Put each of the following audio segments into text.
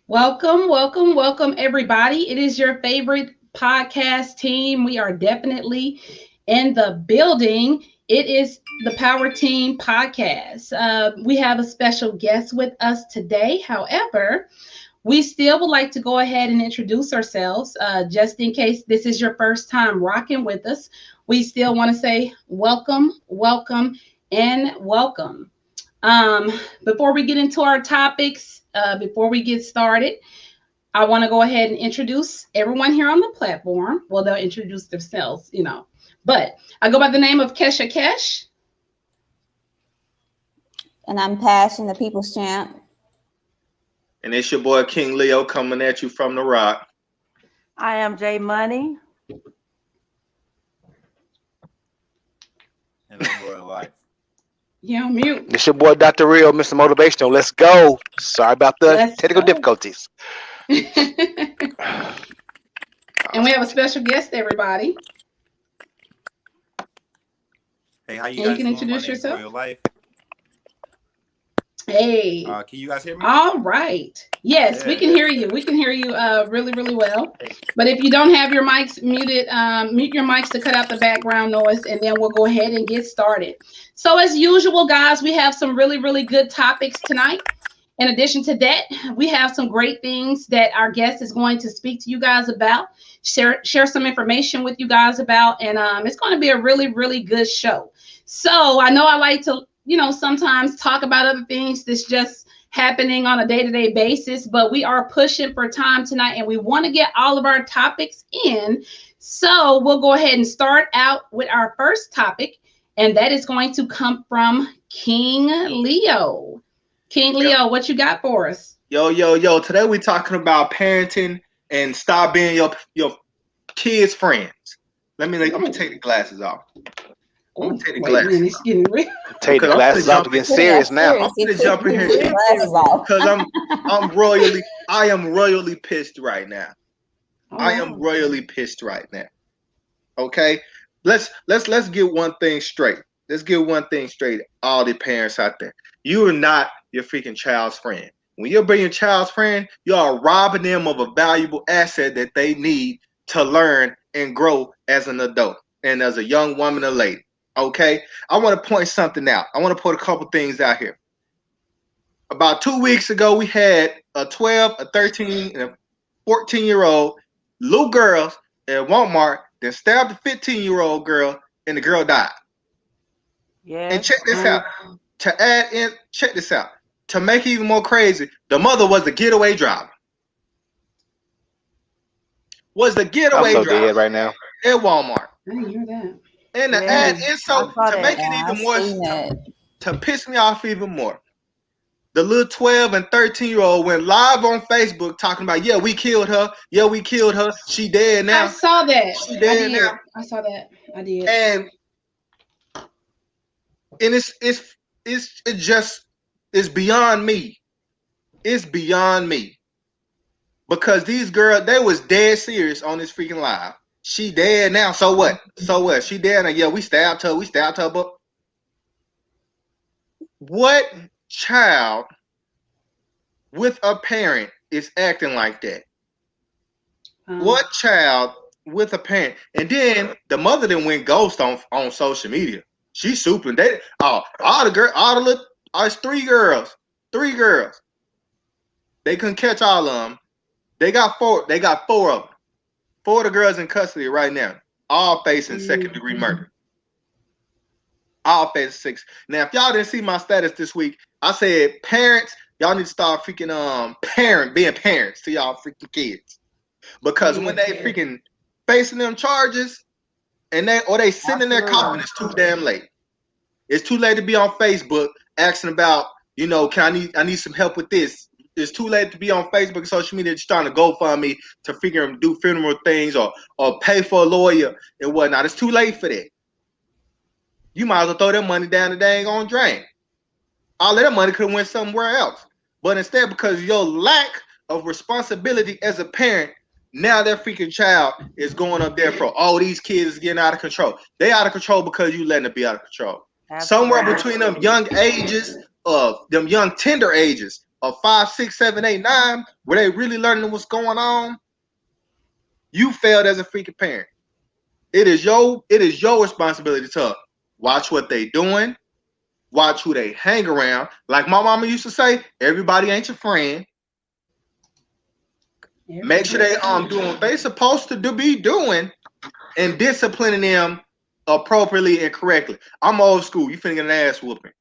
Welcome, welcome, welcome, everybody. It is your favorite podcast team. We are definitely in the building. It is the Power Team podcast. We have a special guest with us today. However, we still would like to go ahead and introduce ourselves just in case this is your first time rocking with us. We still want to say welcome, welcome, and welcome. Um, Before we get into our topics, before we get started, I want to go ahead and introduce everyone here on the platform. Well, they'll introduce themselves. But I go by the name of Kesha Kesh. And I'm Passion, the people's champ. And it's your boy King Leo coming at you from the rock. I am J Money. And I'm Royal Life. Yeah, on mute. It's your boy Dr. Real, Mr. Motivational. Let's go. Sorry about the technical difficulties. And we have a special guest, everybody. Hey, how you And guys you can doing? introduce My name's yourself. Royal Life. Hey. Can you guys hear me? All right. Yes, we can hear you. We can hear you really, really well. But if you don't have your mics muted, mute your mics to cut out the background noise, and then we'll go ahead and get started. So as usual, guys, we have some really, really good topics tonight. In addition to that, we have some great things that our guest is going to speak to you guys about, share some information with you guys about, and it's going to be a really, really good show. So I know I like to, sometimes talk about other things that's just happening on a day-to-day basis, but we are pushing for time tonight and we want to get all of our topics in. So we'll go ahead and start out with our first topic, and that is going to come from King Leo. King Leo, what you got for us? Yo. Today we're talking about parenting and stop being your kids' friends. I'm gonna take the glasses off. I'm gonna take the glasses it's getting real. Take the glasses off to get serious now. I'm gonna jump in here because I am royally pissed right now. I am royally pissed right now. Okay, let's get one thing straight. Let's get one thing straight. All the parents out there, you are not your freaking child's friend. When you're being your child's friend, you are robbing them of a valuable asset that they need to learn and grow as an adult and as a young woman or lady. Okay, I want to point something out. I want to put a couple things out here. About 2 weeks ago, we had a 12, a 13, and a 14-year-old little girls at Walmart that stabbed a 15-year-old girl, and the girl died. Yeah. And check this out. Check this out. To make it even more crazy, the mother was the getaway driver. I'm so dead right now. At Walmart. I didn't hear that. And to add insult to make it even more, to piss me off even more, the little 12 and 13-year-old went live on Facebook talking about, yeah, we killed her. Yeah, we killed her. She dead now. I saw that. She dead now. I saw that. I did. And it's beyond me. It's beyond me. Because these girls, they was dead serious on this freaking live. She dead now. So what? She dead now. Yeah, we stabbed her. But what child with a parent is acting like that? What child with a parent? And then the mother then went ghost on social media. She's super. It's three girls. They couldn't catch all of them. They got four of them. 4 of the girls in custody right now, all facing second-degree murder. All facing 6. Now, if y'all didn't see my status this week, I said, parents, y'all need to start freaking being parents to y'all freaking kids, because when they freaking facing them charges, and they sitting in their coffin, it's too damn late. It's too late to be on Facebook asking about, I need some help with this. It's too late to be on Facebook and social media just trying to GoFundMe to do funeral things or pay for a lawyer and whatnot. It's too late for that. You might as well throw that money down the dang on drain. All of that money could have went somewhere else. But instead, because of your lack of responsibility as a parent, now that freaking child is going up there for, these kids is getting out of control. They out of control because you letting it be out of control. Absolutely. Somewhere between them young ages of them young tender ages of 5, 6, 7, 8, 9, where they really learning what's going on, you failed as a freaking parent. It is your responsibility to watch what they doing, watch who they hang around. Like my mama used to say, everybody ain't your friend. Make sure they doing what they supposed to be doing and disciplining them appropriately and correctly. I'm old school. You finna get an ass whooping.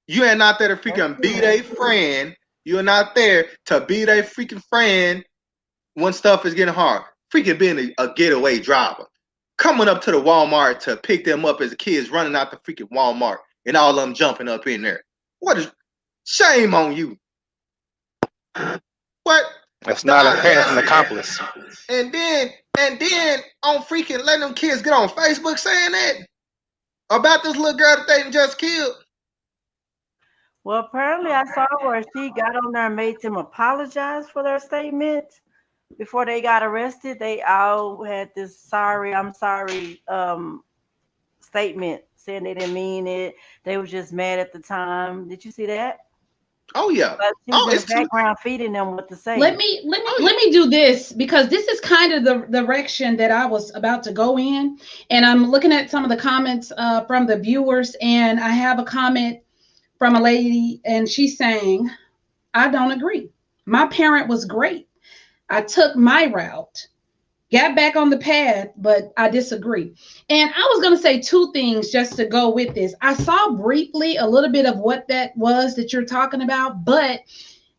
You ain't not there to freaking be their friend. You're not there to be their freaking friend when stuff is getting hard. Freaking being a getaway driver. Coming up to the Walmart to pick them up as kids running out the freaking Walmart and all of them jumping up in there. What is shame on you? What? That's not a parent, that's an accomplice. And then on freaking letting them kids get on Facebook saying that about this little girl that they just killed. Well, apparently I saw where she got on there and made them apologize for their statement before they got arrested. They all had this I'm sorry statement saying they didn't mean it. They were just mad at the time. Did you see that? Oh yeah. But she was in the background feeding them what to say. Let me do this, because this is kind of the direction that I was about to go in, and I'm looking at some of the comments from the viewers, and I have a comment from a lady, and she's saying, I don't agree. My parent was great. I took my route, got back on the path, but I disagree. And I was going to say two things just to go with this. I saw briefly a little bit of what that was that you're talking about, but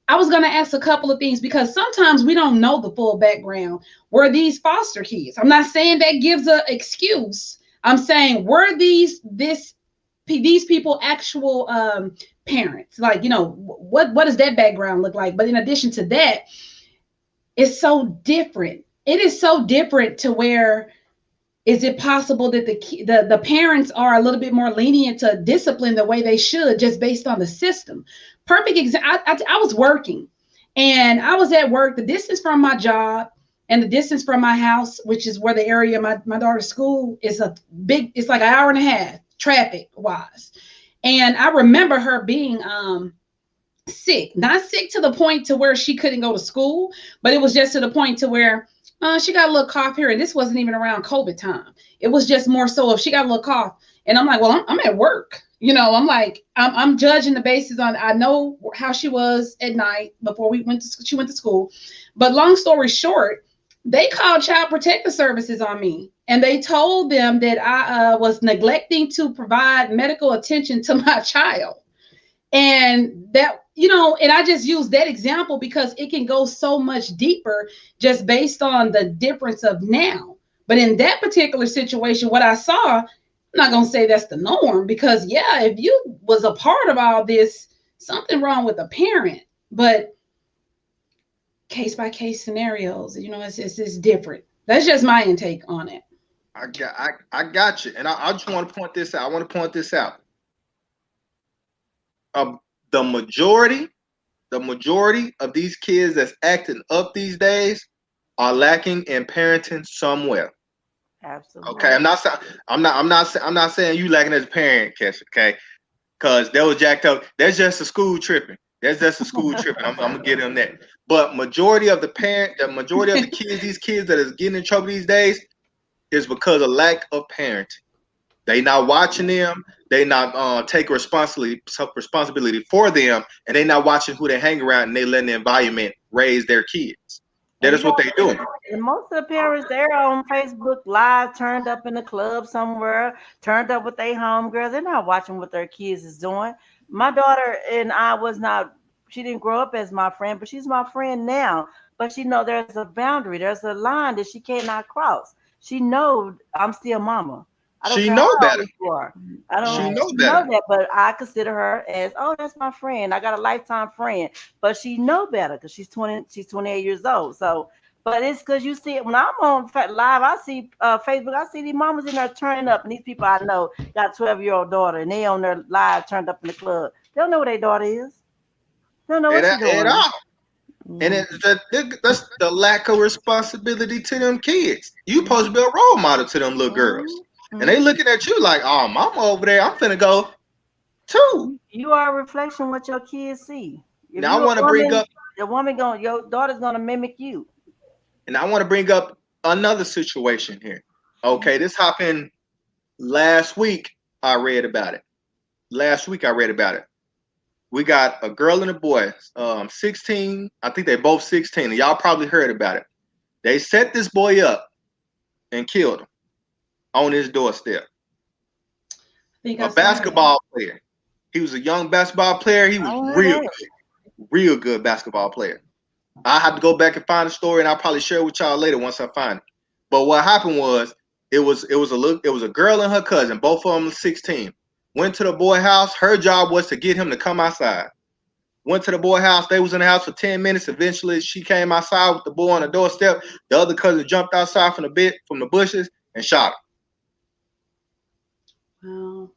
I was going to ask a couple of things, because sometimes we don't know the full background. Were these foster kids? I'm not saying that gives an excuse. I'm saying, were these people actual parents? Like, what does that background look like? But in addition to that, it's so different. It is so different to where, is it possible that the parents are a little bit more lenient to discipline the way they should, just based on the system? Perfect example. I was working, and I was at work. The distance from my job and the distance from my house, which is where the area my daughter's school is, it's like an hour and a half traffic wise. And I remember her being sick, not sick to the point to where she couldn't go to school, but it was just to the point to where she got a little cough here, and this wasn't even around COVID time. It was just more so if she got a little cough, and I'm like, well, I'm at work. I'm like, I'm judging the basis on, I know how she was at night before she went to school. But long story short, they called Child Protective Services on me, and they told them that I was neglecting to provide medical attention to my child. And that, and I just use that example because it can go so much deeper just based on the difference of now. But in that particular situation, what I saw, I'm not going to say that's the norm, because yeah, if you was a part of all this, something wrong with a parent. But case by case scenarios, it's different. That's just my intake on it. I got you. And I just want to point this out. I want to point this out. The majority of these kids that's acting up these days are lacking in parenting somewhere. Absolutely. Okay, I'm not saying you lacking as a parent, Kesha. Okay, because that was jacked up. That's just a school tripping. I'm gonna get on that. But majority of the kids, these kids that is getting in trouble these days, is because of lack of parenting. They not watching them. They not take responsibility for them, and they not watching who they hang around, and they letting the environment raise their kids. That is what they doing. And most of the parents, they're on Facebook Live, turned up in the club somewhere, turned up with their homegirls. They're not watching what their kids is doing. My daughter and I she didn't grow up as my friend, but she's my friend now. But she know there's a boundary, there's a line that she cannot cross. She knows I'm still mama. She know better. I don't know that, but I consider her as, that's my friend. I got a lifetime friend, but she know better because she's 28 years old. So, but it's because you see it when I'm on live. I see Facebook. I see these mamas in there turning up, and these people I know got 12-year-old daughter, and they on their live turned up in the club. They don't know where their daughter is. They don't know what she's doing. And that's the lack of responsibility to them kids. You supposed to be a role model to them little girls. And they looking at you like, oh, mama over there, I'm finna go too. You are a reflection of what your kids see. If Now I you're want a to bring woman, up, the woman going, your daughter's gonna mimic you. and I want to bring up another situation here. Okay, this happened last week. I read about it. Last week I read about it. We got a girl and a boy, 16. I think they both 16. And y'all probably heard about it. They set this boy up and killed him on his doorstep. A basketball player. He was a young basketball player. He was real good basketball player. I have to go back and find the story, and I'll probably share it with y'all later once I find it. But what happened was, it was a girl and her cousin, both of them 16. Went to the boy house. Her job was to get him to come outside. Went to the boy house. They was in the house for 10 minutes. Eventually, she came outside with the boy on the doorstep. The other cousin jumped outside from the bushes and shot him. Wow.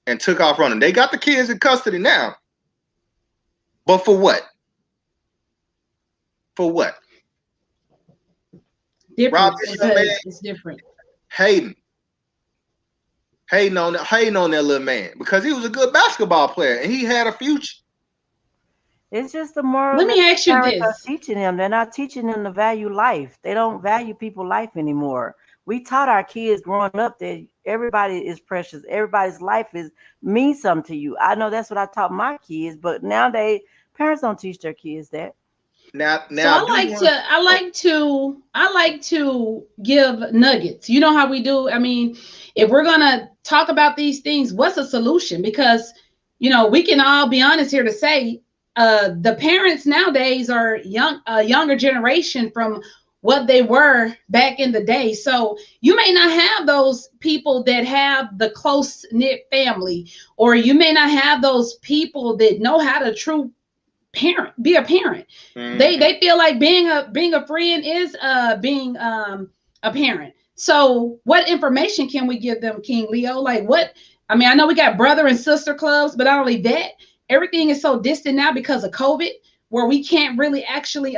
And took off running. They got the kids in custody now. But for what? For what? Different. It's different. Hating on that little man because he was a good basketball player and he had a future. It's just the moral. Let me ask you this. Are teaching them. They're not teaching them to value life. They don't value people's life anymore. We taught our kids growing up that everybody is precious. Everybody's life means something to you. I know that's what I taught my kids, but now parents don't teach their kids that. Now so I like to give nuggets. You know how we do. I mean, if we're gonna talk about these things, what's a solution? Because we can all be honest here to say the parents nowadays are younger generation from what they were back in the day. So you may not have those people that have the close knit family, or you may not have those people that know how to be a parent. Mm-hmm. They feel like being a friend is being a parent. So what information can we give them, King Leo? Like what? I mean, I know we got brother and sister clubs, but not only that, everything is so distant now because of COVID, where we can't really actually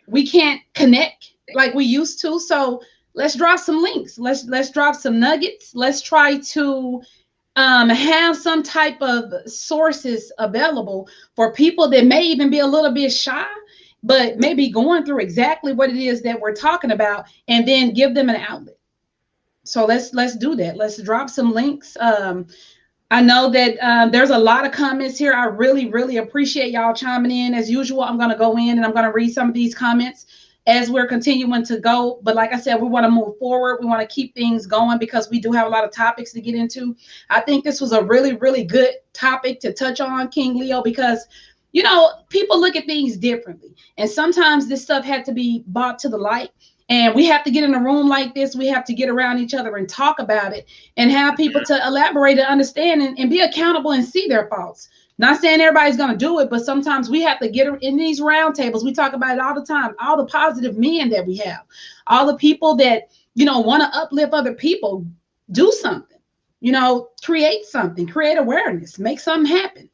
we can't connect like we used to. So let's drop some links. Let's drop some nuggets. Let's try to have some type of sources available for people that may even be a little bit shy, but maybe going through exactly what it is that we're talking about, and then give them an outlet. So let's do that. Let's drop some links. I know that there's a lot of comments here. I really, really appreciate y'all chiming in. As usual, I'm going to go in and I'm going to read some of these comments as we're continuing to go. But like I said, we want to move forward. We want to keep things going because we do have a lot of topics to get into. I think this was a really, really good topic to touch on, King Leo, because, people look at things differently. And sometimes this stuff had to be brought to the light. And we have to get in a room like this. We have to get around each other and talk about it and have people to elaborate and understand and be accountable and see their faults. Not saying everybody's going to do it, but sometimes we have to get in these round tables. We talk about it all the time. All the positive men that we have, all the people that, want to uplift other people, do something, create something, create awareness, make something happen.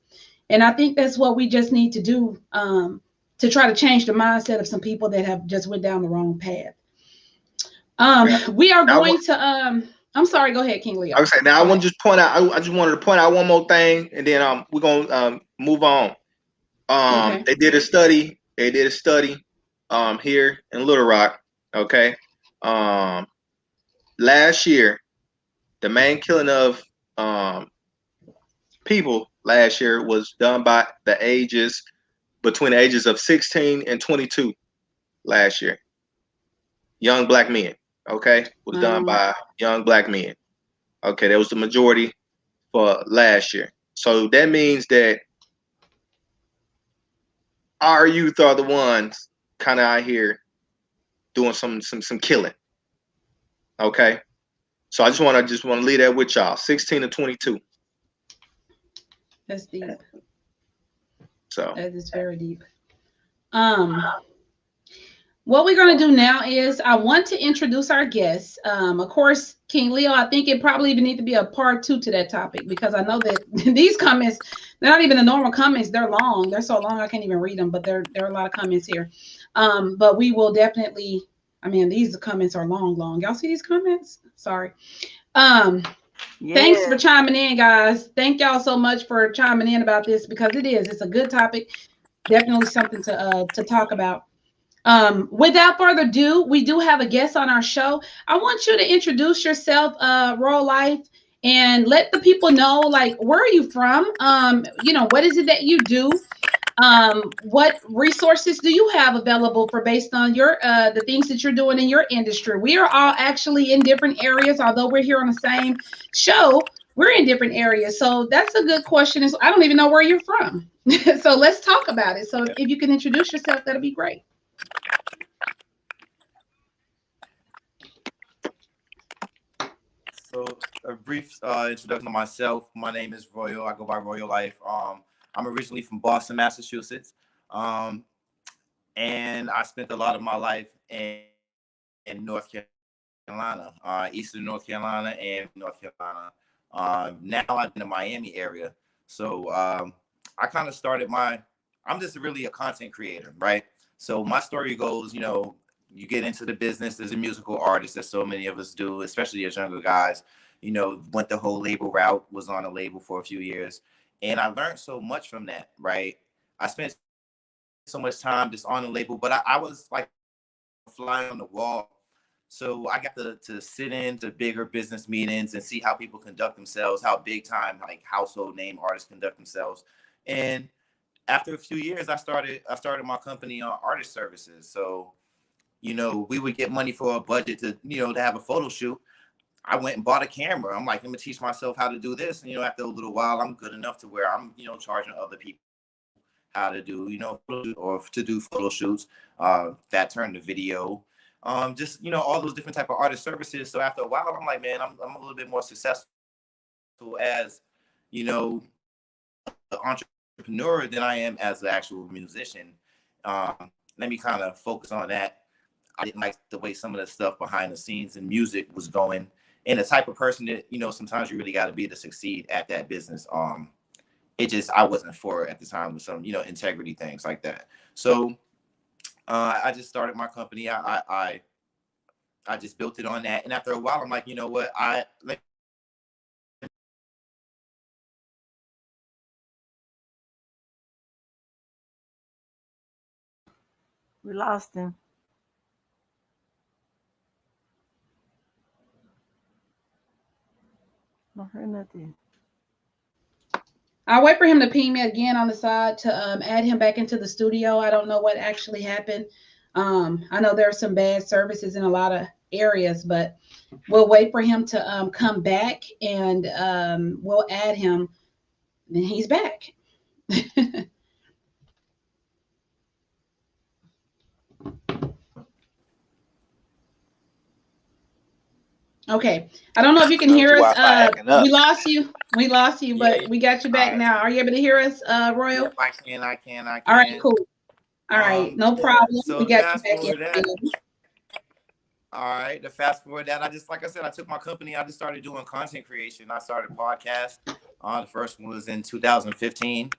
And I think that's what we just need to do to try to change the mindset of some people that have just went down the wrong path. We are going to I'm sorry, go ahead, King Leo. I was saying, now I want to just point out, I just wanted to point out one more thing, and then we're gonna move on. Okay. They did a study here in Little Rock. Okay. Last year, the main killing of people last year was done by between the ages of 16 and 22 last year. Young black men. Okay, was done by young black men. Okay, that was the majority for last year. So that means that our youth are the ones kind of out here doing some killing. Okay, so I just want to leave that with y'all. 16 to 22. That's deep. So that is very deep. What we're going to do now is I want to introduce our guests. Of course, King Leo, I think it probably even need to be a part 2 to that topic, because I know that these comments, they're not even the normal comments. They're long. They're so long I can't even read them, but there are a lot of comments here. But we will definitely, these comments are long. Y'all see these comments? Sorry. Thanks for chiming in, guys. Thank y'all so much for chiming in about this, because it's a good topic. Definitely something to talk about. Without further ado, we do have a guest on our show. I want you to introduce yourself, Royal Life, and let the people know, like, where are you from? What is it that you do? What resources do you have available for, based on your the things that you're doing in your industry? We are all actually in different areas, although we're here on the same show. We're in different areas, so that's a good question. I don't even know where you're from, so let's talk about it. So if you can introduce yourself, that'll be great. So a brief introduction of myself. My name is Royal. I go by Royal Life. I'm originally from Boston, Massachusetts, and I spent a lot of my life in North Carolina, Eastern North Carolina and North Carolina. Now I'm in the Miami area. So I kind of started I'm just really a content creator, right? So my story goes, you get into the business as a musical artist, as so many of us do, especially as younger guys, went the whole label route, was on a label for a few years. And I learned so much from that, right? I spent so much time just on the label, but I was like a fly on the wall. So I got to sit into bigger business meetings and see how people conduct themselves, how big time, like household name artists conduct themselves. And after a few years, I started my company on artist services. So we would get money for a budget to have a photo shoot. I went and bought a camera. I'm like, let me teach myself how to do this. And, after a little while, I'm good enough to where I'm, charging other people how to do, or to do photo shoots, that turned to video, just, all those different type of artist services. So after a while, I'm like, man, I'm a little bit more successful as, the entrepreneur than I am as the actual musician. Let me kind of focus on that. I didn't like the way some of the stuff behind the scenes and music was going, and the type of person that, sometimes you really got to be to succeed at that business. I wasn't for it at the time with some, integrity things like that. So I just started my company. I just built it on that. And after a while, I'm like, you know what? We lost him. I heard nothing. I'll wait for him to ping me again on the side to add him back into the studio. I don't know what actually happened. I know there are some bad services in a lot of areas, but we'll wait for him to come back, and we'll add him. And he's back. Okay. I don't know if you can hear us. We lost you. But we got you back now. Are you able to hear us, Royal? Yep, I can. All right, cool. All right, no problem. So we got you back in. All right, to fast forward that, like I said, I took my company. I just started doing content creation. I started a podcast. The first one was in 2015,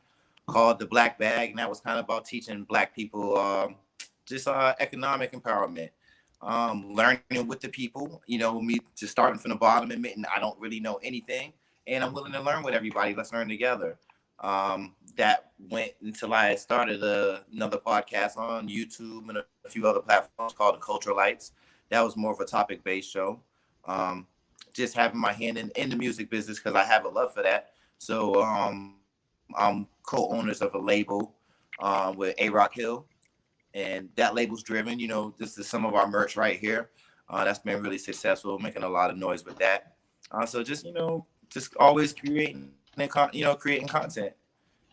called The Black Bag, and that was kind of about teaching Black people just economic empowerment. Learning with the people, me just starting from the bottom, admitting I don't really know anything, and I'm willing to learn with everybody. Let's learn together. That went until I started another podcast on YouTube and a few other platforms called The Cultural Lights. That was more of a topic-based show. Just having my hand in the music business because I have a love for that. So I'm co-owners of a label with A-Rock Hill. And that label's driven, this is some of our merch right here. That's been really successful, making a lot of noise with that. So just always creating content,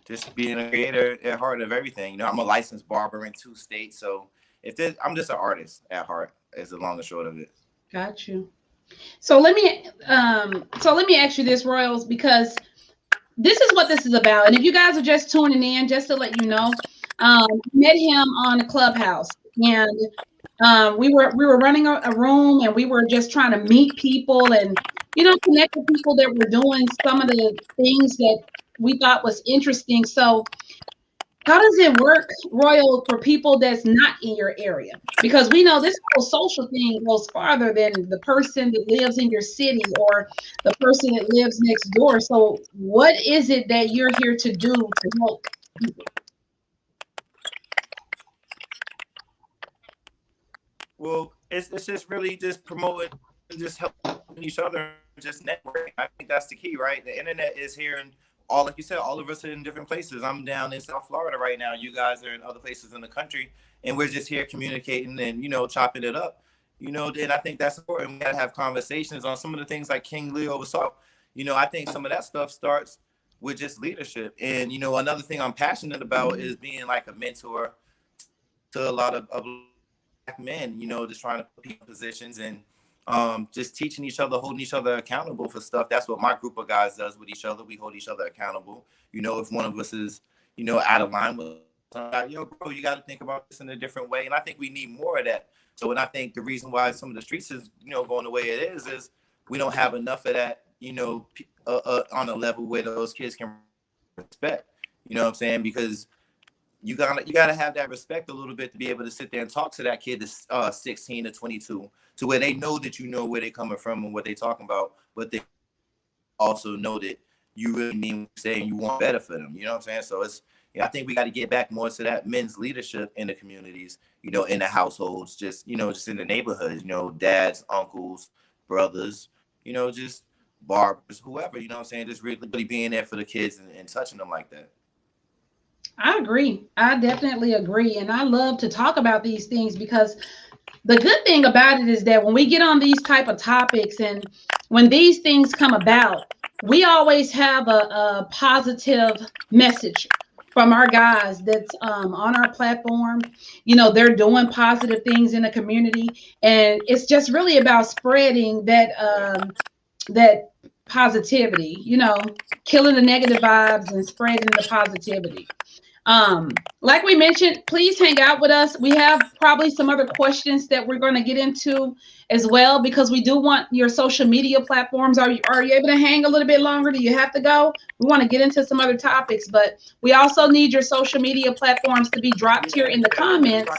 just being a creator at heart of everything. I'm a licensed barber in 2 states. So I'm just an artist at heart, is the long and short of it. Got you. So let me ask you this, Royals, because this is what this is about. And if you guys are just tuning in, just to let you know, met him on a Clubhouse, and we were running a room, and we were just trying to meet people and connect with people that were doing some of the things that we thought was interesting. So How does it work, Royal, for people that's not in your area? Because we know this whole social thing goes farther than the person that lives in your city or the person that lives next door. So what is it that you're here to do to help people? Well, it's just really just promoting, just helping each other, just networking. I think that's the key, right? The internet is here, and all, like you said, all of us are in different places. I'm down in South Florida right now. You guys are in other places in the country, and we're just here communicating and chopping it up. And I think that's important. We gotta have conversations on some of the things like King Leo was talking. I think some of that stuff starts with just leadership. And another thing I'm passionate about is being like a mentor to a lot of men, just trying to put people in positions and just teaching each other, holding each other accountable for stuff. That's what my group of guys does with each other. We hold each other accountable. If one of us is, out of line with somebody, yo, bro, you got to think about this in a different way. And I think we need more of that. So, and I think the reason why some of the streets is, going the way it is we don't have enough of that, on a level where those kids can respect. You know what I'm saying? Because you gotta have that respect a little bit to be able to sit there and talk to that kid that's 16 to 22, to where they know that where they're coming from and what they're talking about, but they also know that you really mean what you say and you want better for them. You know what I'm saying? So I think we got to get back more to that men's leadership in the communities, in the households, just in the neighborhoods, dads, uncles, brothers, just barbers, whoever, you know what I'm saying? Just really being there for the kids and touching them like that. I agree. I definitely agree. And I love to talk about these things because the good thing about it is that when we get on these type of topics and when these things come about, we always have a positive message from our guys that's on our platform. They're doing positive things in the community, and it's just really about spreading that positivity, killing the negative vibes and spreading the positivity. Like we mentioned, please hang out with us. We have probably some other questions that we're going to get into as well, because we do want your social media platforms. Are you able to hang a little bit longer? Do you have to go? We want to get into some other topics, but we also need your social media platforms to be dropped here in the comments.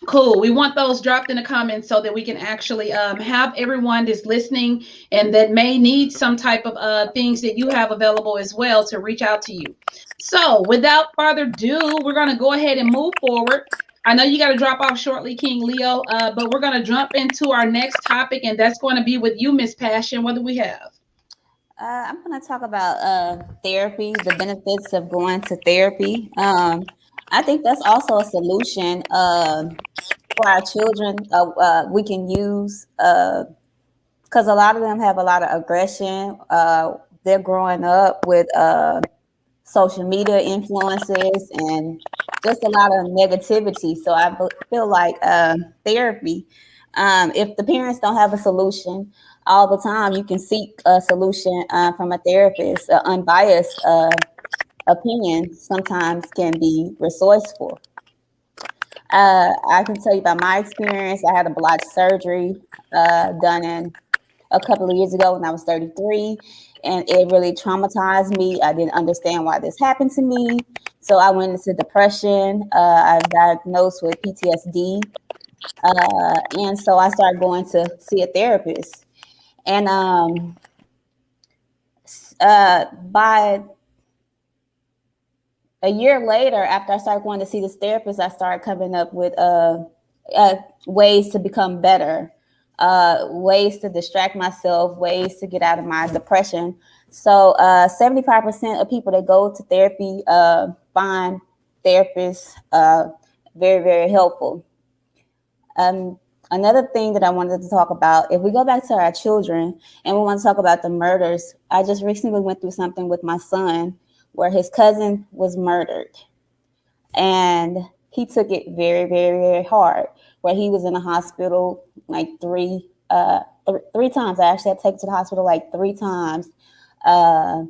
Cool. We want those dropped in the comments so that we can actually have everyone that's listening and that may need some type of things that you have available as well to reach out to you. So without further ado, we're going to go ahead and move forward. I know you got to drop off shortly, King Leo, but we're going to jump into our next topic, and that's going to be with you, Miss Passion. What do we have? I'm going to talk about therapy, the benefits of going to therapy. I think that's also a solution for our children. We can use because a lot of them have a lot of aggression. They're growing up with social media influences and just a lot of negativity. So I feel like therapy, if the parents don't have a solution all the time, you can seek a solution from a therapist. Unbiased opinion sometimes can be resourceful. I can tell you about my experience. I had a botched surgery done in a couple of years ago when I was 33, and it really traumatized me. I didn't understand why this happened to me. So I went into depression. I was diagnosed with PTSD. And so I started going to see a therapist. And by a year later, after I started going to see this therapist, I started coming up with ways to become better, ways to distract myself, ways to get out of my depression. So 75% of people that go to therapy find therapists very, very helpful. Another thing that I wanted to talk about, if we go back to our children and we want to talk about the murders, I just recently went through something with my son where his cousin was murdered. And he took it very, very, very hard, where he was in the hospital like three times. I actually had to take him to the hospital like 3 times. And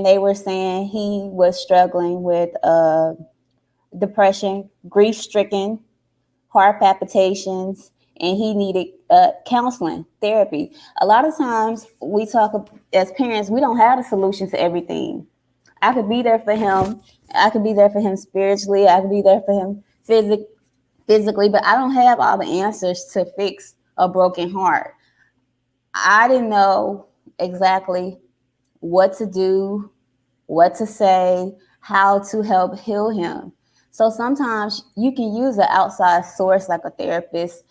they were saying he was struggling with depression, grief-stricken, heart palpitations, and he needed counseling, therapy. A lot of times we talk as parents, we don't have a solution to everything. I could be there for him. I could be there for him spiritually. I could be there for him physically, but I don't have all the answers to fix a broken heart. I didn't know exactly what to do, what to say, how to help heal him. So sometimes you can use an outside source like a therapist.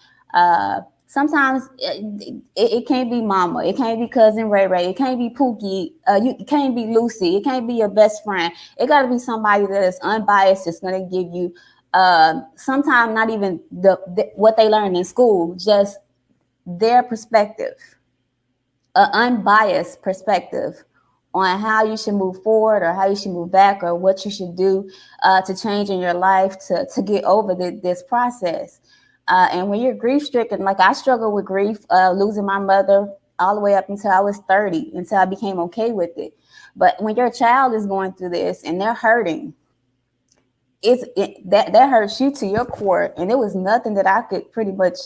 Sometimes it can't be mama, it can't be cousin Ray Ray, it can't be Pookie, it can't be Lucy, it can't be your best friend. It got to be somebody that is unbiased, that's going to give you sometimes not even what they learned in school, just their perspective, an unbiased perspective on how you should move forward or how you should move back or what you should do to change in your life to get over this process. And when you're grief stricken, like I struggled with grief, losing my mother all the way up until I was 30, until I became okay with it. But when your child is going through this and they're hurting, that hurts you to your core. And it was nothing that I could pretty much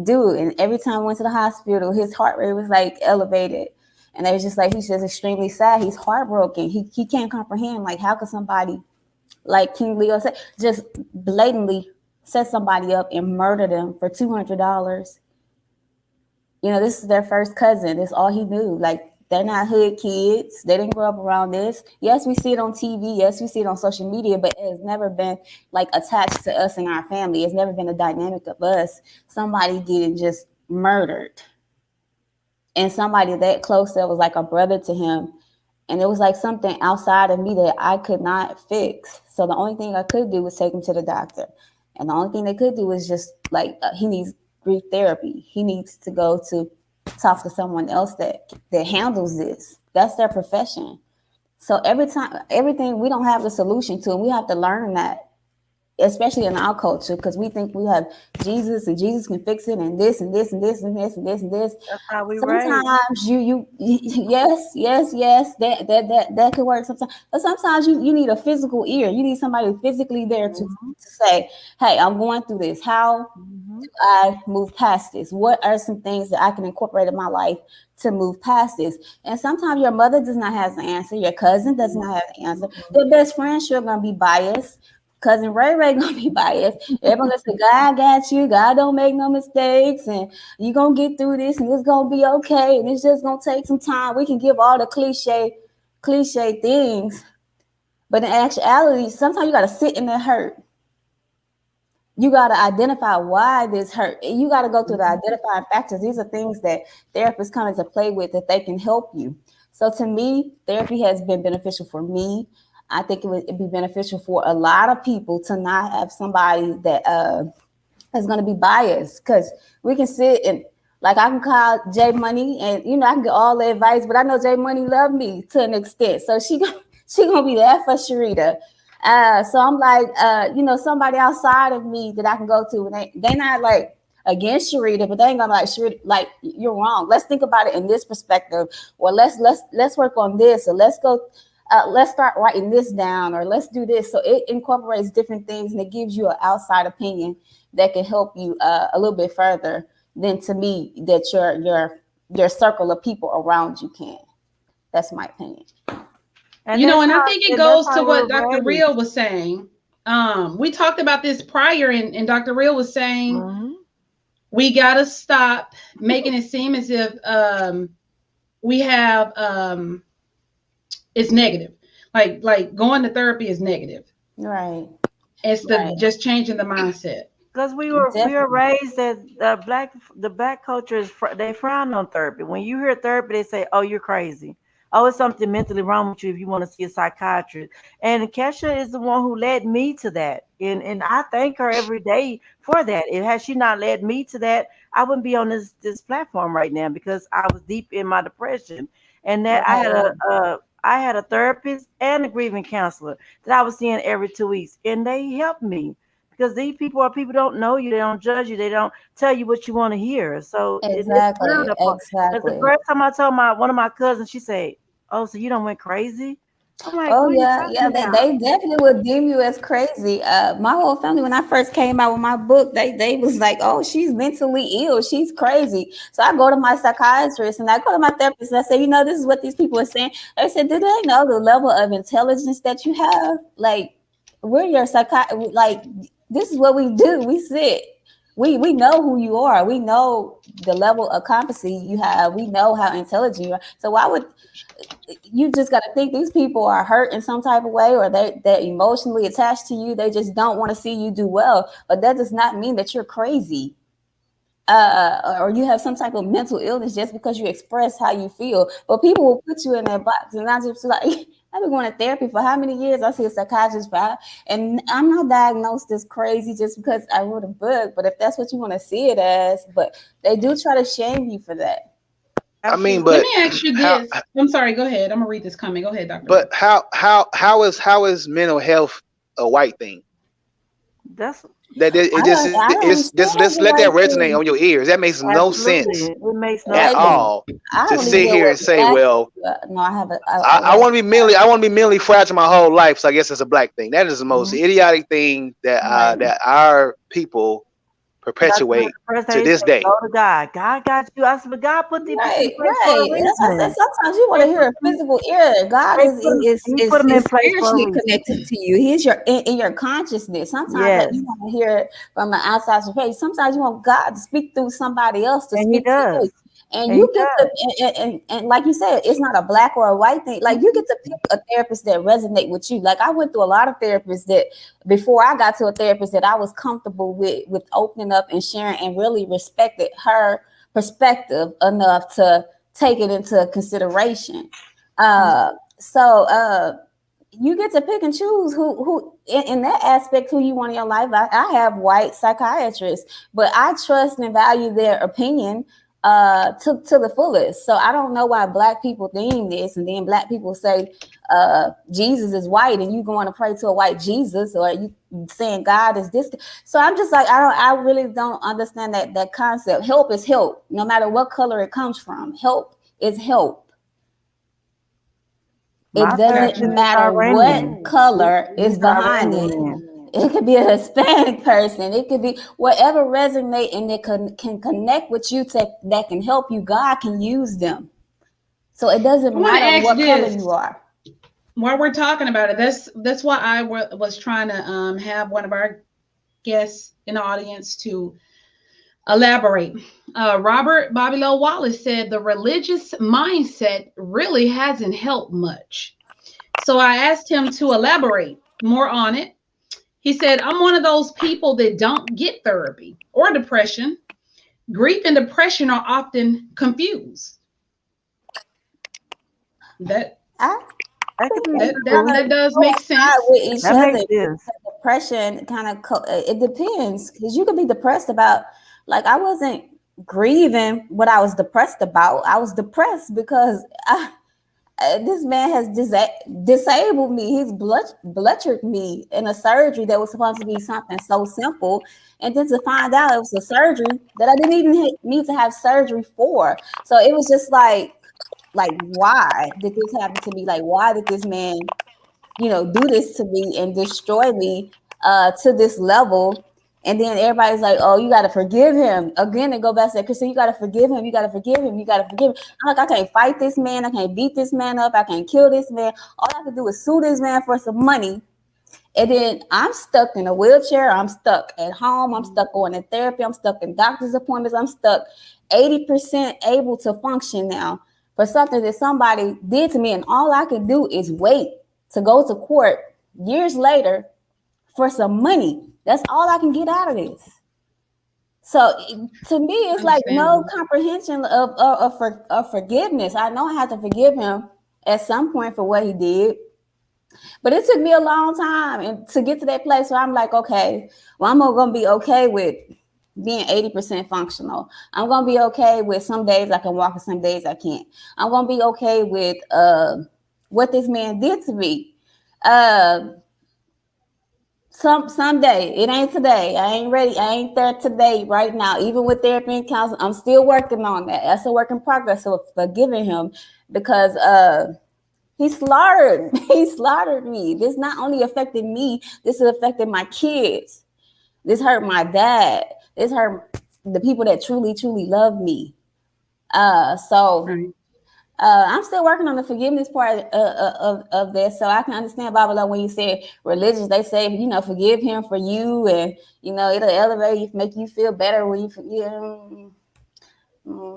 do. And every time I went to the hospital, his heart rate was like elevated. And they was just like, he's just extremely sad. He's heartbroken. He can't comprehend, like, how could somebody, like King Leo said, just blatantly set somebody up and murder them for $200. You know, this is their first cousin. That's all he knew. Like, they're not hood kids. They didn't grow up around this. Yes, we see it on TV. Yes, we see it on social media, but it has never been like attached to us and our family. It's never been a dynamic of us, somebody getting just murdered. And somebody that close that was like a brother to him. And it was like something outside of me that I could not fix. So the only thing I could do was take him to the doctor. And the only thing they could do was just like, he needs grief therapy. He needs to go to talk to someone else that handles this. That's their profession. So everything, we don't have the solution to, and we have to learn that, especially in our culture, because we think we have Jesus and Jesus can fix it, and this and this and this and this and this and this. That's how we sometimes you yes, that could work sometimes. But sometimes you need a physical ear. You need somebody physically there to say, hey, I'm going through this. How do I move past this? What are some things that I can incorporate in my life to move past this? And sometimes your mother does not have the answer. Your cousin does not have the answer. Your best friend sure gonna be biased. Cousin Ray Ray gonna be biased. Everyone gonna say, God got you. God don't make no mistakes, and you gonna get through this, and it's gonna be okay. And it's just gonna take some time. We can give all the cliche things, but in actuality, sometimes you gotta sit in the hurt. You gotta identify why this hurt. You gotta go through the identifying factors. These are things that therapists come into play with that they can help you. So to me, therapy has been beneficial for me. I think it'd be beneficial for a lot of people to not have somebody that is going to be biased, because we can sit and, like, I can call J Money and, you know, I can get all the advice, but I know J Money love me to an extent. So she gonna be there for Sharita. So I'm like, you know, somebody outside of me that I can go to, and they not like against Sharita, but they ain't gonna like, Sharita, like, you're wrong. Let's think about it in this perspective, or let's work on this, or let's go. Let's start writing this down, or let's do this. So it incorporates different things, and it gives you an outside opinion that can help you a little bit further than, to me, that your circle of people around you can. That's my opinion. And you know, and I think it goes to what Dr. Real was saying. We talked about this prior, and Dr. Real was saying we got to stop making it seem as if we have it's negative. Like going to therapy is negative. Right. It's just changing the mindset. Because we were raised that the black culture is they frown on therapy. When you hear therapy, they say, "Oh, you're crazy. Oh, it's something mentally wrong with you if you want to see a psychiatrist." And Kesha is the one who led me to that, and I thank her every day for that. If had she not led me to that, I wouldn't be on this platform right now, because I was deep in my depression, and that I had a therapist and a grieving counselor that I was seeing every 2 weeks, and they helped me. Because these people don't know you, they don't judge you, they don't tell you what you want to hear. So exactly. The first time I told one of my cousins, she said, "Oh, so you don't went crazy?" I'm like, Oh what are you yeah, talking yeah. about? They definitely would What are you deem you as talking crazy. about? They definitely would deem you as crazy. My whole family, when I first came out with my book, they was like, "Oh, she's mentally ill. She's crazy." So I go to my psychiatrist and I go to my therapist and I say, this is what these people are saying. They said, "Do they know the level of intelligence that you have? Like, we're your psychiatrist. Like, this is what we do. We sit." We know who you are. We know the level of competency you have. We know how intelligent you are. So why would you just got to think these people are hurt in some type of way, or they're emotionally attached to you. They just don't want to see you do well. But that does not mean that you're crazy, or you have some type of mental illness just because you express how you feel. But people will put you in that box, and I just like I've been going to therapy for how many years? I see a psychiatrist and I'm not diagnosed as crazy just because I wrote a book. But if that's what you want to see it as, but they do try to shame you for that. I mean, Let but me ask you how? this. I'm sorry. Go ahead. I'm gonna read this comment. Go ahead, Dr. But Mel. how is mental health a white thing? That's That I don't it's see just it as let's a let that white resonate thing. on your ears. That makes no absolutely. sense It makes no at Like, sense. all. I To only sit deal here with and say, black. well, No, I have I want to be mentally fragile my whole life, so I guess it's a black thing. That is the most Mhm. idiotic thing right, that our people Dr. Mel, perpetuate the first to thing he this said, day. go to God. God got you. I said, but God put these people in place for a right. That's what I said. reason. Sometimes you want to hear a physical ear. God He put them in is place for a spiritually reason. connected to you. He's in your consciousness. Sometimes like Yes, you want to hear it from an outside perspective. Sometimes you want God to speak through somebody else to and he speak to does. you. And And he you get does. to and like you said, it's not a black or a white thing. Like you get to pick a therapist that resonate with you. Like I went through a lot of therapists that before I got to a therapist that I was comfortable with opening up and sharing and really respected her perspective enough to take it into consideration. So you get to pick and choose who in that aspect who you want in your life. I have white psychiatrists, but I trust and value their opinion to the fullest. So I don't know why black people deem this, and then black people say Jesus is white, and you going to pray to a white Jesus, or you saying God is this. So I'm just like I really don't understand that concept. Help is help, no matter what color it comes from. Help is help. It My doesn't therapist is matter what Iranian. color is He's behind it. Iranian. It could be a Hispanic person. It could be whatever resonate and it can connect with you that can help you. God can use them. So it I doesn't want to matter ask what color this you are. while we're talking about it. That's why I was trying to have one of our guests in the audience to elaborate. Robert Bobby Lowe Wallace said the religious mindset really hasn't helped much. So I asked him to elaborate more on it. He said, I'm one of those people that don't get therapy or depression. Grief and depression are often confused. That I That could think be they true. that does make coincide sense. with each That makes other. sense. Depression kind of it depends because you could be depressed about like I wasn't grieving what I was depressed about. I was depressed because this man has disabled me. He's butchered me in a surgery that was supposed to be something so simple. And then to find out it was a surgery that I didn't even need to have surgery for. So it was just like, why did this happen to me? Like, why did this man, do this to me and destroy me to this level? And then everybody's like, oh, you got to forgive him. Again, they go back to that, Kristen, you got to forgive him. You got to forgive him. You got to forgive him. I'm like, I can't fight this man. I can't beat this man up. I can't kill this man. All I can do is sue this man for some money. And then I'm stuck in a wheelchair. I'm stuck at home. I'm stuck going to therapy. I'm stuck in doctor's appointments. I'm stuck 80% able to function now for something that somebody did to me. And all I can do is wait to go to court years later for some money. That's all I can get out of this. So to me, it's like no Understandable. comprehension of forgiveness. I know I have to forgive him at some point for what he did. But it took me a long time and to get to that place where I'm like, okay, well, I'm gonna be okay with being 80% functional. I'm gonna be okay with some days I can walk and some days I can't. I'm gonna be okay with what this man did to me. Someday, it ain't today. I ain't ready. I ain't there today, right now. Even with therapy and counseling, I'm still working on that. That's a work in progress. So forgiving him because He slaughtered. He slaughtered me. This not only affected me. This is affecting my kids. This hurt my dad. This hurt the people that truly, truly love me. I'm still working on the forgiveness part of this, so I can understand Bible when you say religious. They say, forgive him for you, and it'll elevate you, make you feel better when you forgive.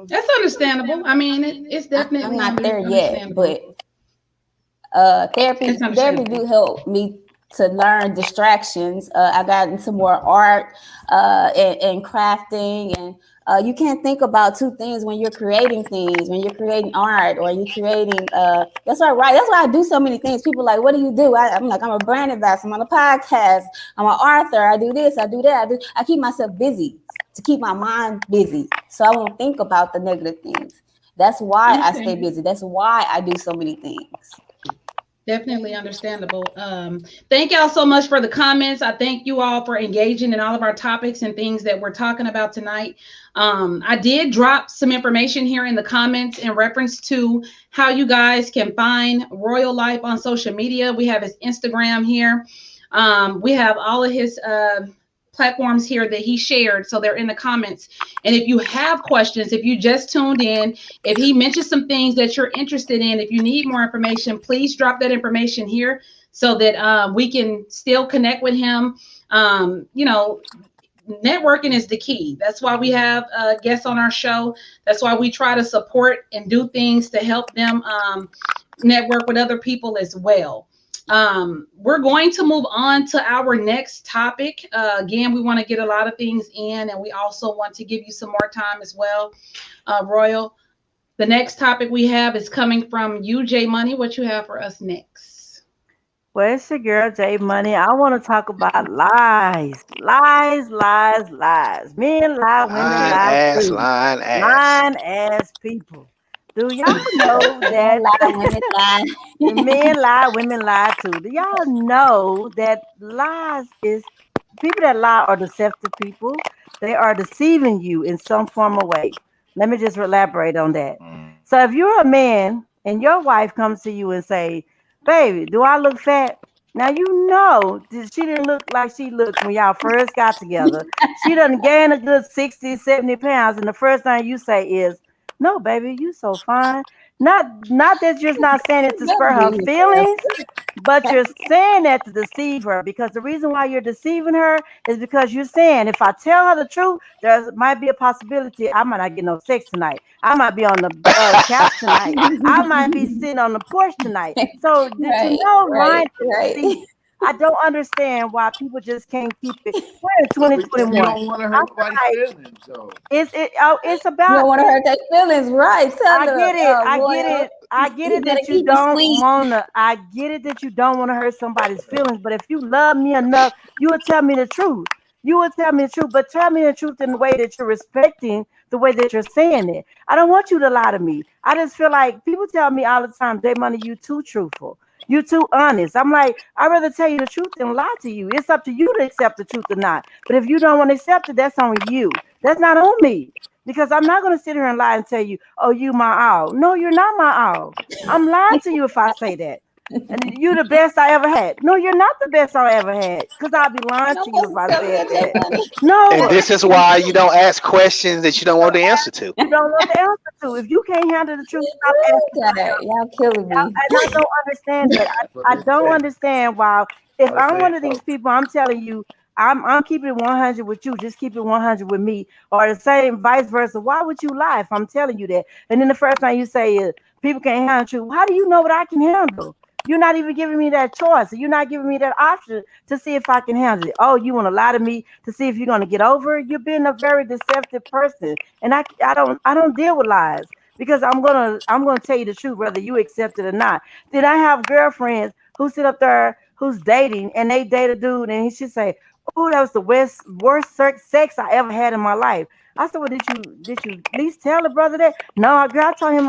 That's understandable. I mean, it's definitely I'm not there yet, but therapy do help me to learn distractions. I got into more art and crafting, and you can't think about two things when you're creating things. When you're creating art or you're creating, that's why I do so many things. People are like, what do you do? I'm like, I'm a brand ambassador. I'm on a podcast. I'm an author. I do this. I do that. I keep myself busy to keep my mind busy, so I won't think about the negative things. That's why I stay busy. That's why I do so many things. Definitely understandable. Thank y'all so much for the comments. I thank you all for engaging in all of our topics and things that we're talking about tonight. I did drop some information here in the comments in reference to how you guys can find Royal Life on social media. We have his Instagram here. We have all of his platforms here that he shared, so they're in the comments. And if you have questions, if you just tuned in, if he mentions some things that you're interested in, if you need more information, please drop that information here so that we can still connect with him. Networking is the key. That's why we have guests on our show. That's why we try to support and do things to help them network with other people as well. We're going to move on to our next topic. Again, we want to get a lot of things in, and we also want to give you some more time as well. Royal, the next topic we have is coming from you, J Money. What you have for us next? Well, it's your girl, J Money. I want to talk about lies. Lies, lies, lies. Men lie, women lie too. Lying ass people. Do y'all know that men lie, women lie too? Do y'all know that lies is people that lie are deceptive people? They are deceiving you in some form of way. Let me just elaborate on that. So if you're a man and your wife comes to you and say, "Baby, do I look fat?" Now you know she didn't look like she looked when y'all first got together. She done gained a good 60, 70 pounds, and the first thing you say is, "No, baby, you so fine." Not that you're not saying it to spur her feelings, but you're saying that to deceive her, because the reason why you're deceiving her is because you're saying, if I tell her the truth, there might be a possibility I might not get no sex tonight. I might be on the couch tonight. I might be sitting on the porch tonight. So did you know lying to deceive? I don't understand why people just can't keep it. We're in 2021. You don't want to hurt nobody's feelings, so. It's about. You don't want to hurt their feelings, right? I get it that you don't want to. I get it that you don't want to hurt somebody's feelings. But if you love me enough, you would tell me the truth. You would tell me the truth, but tell me the truth in the way that you're respecting the way that you're saying it. I don't want you to lie to me. I just feel like people tell me all the time, "J Money, you too truthful. You too honest." I'm like, I'd rather tell you the truth than lie to you. It's up to you to accept the truth or not. But if you don't want to accept it, that's on you. That's not on me. Because I'm not going to sit here and lie and tell you, "Oh, you my all." No, you're not my all. I'm lying to you if I say that. And you're the best I ever had. No, you're not the best I ever had. Because I'll be lying to you if I said that. No. And this is why you don't ask questions that you don't want the answer to. You don't want the answer to. If you can't handle the truth, stop asking. Y'all killing me. And I don't understand that. I don't understand why. If I'm one of these people, I'm telling you, I'm keeping it 100 with you. Just keep it 100 with me, or the same vice versa. Why would you lie if I'm telling you that? And then the first thing you say is people can't handle truth. How do you know what I can handle? You're not even giving me that choice. You're not giving me that option to see if I can handle it. Oh, you want to lie to me to see if you're going to get over it? You're being a very deceptive person, and I don't deal with lies, because I'm gonna tell you the truth whether you accept it or not. Then I have girlfriends who sit up there who's dating, and they date a dude, and he should say, "Oh, that was the worst sex I ever had in my life." I said, "Well, did you at least tell the brother that?" "No, girl, I told him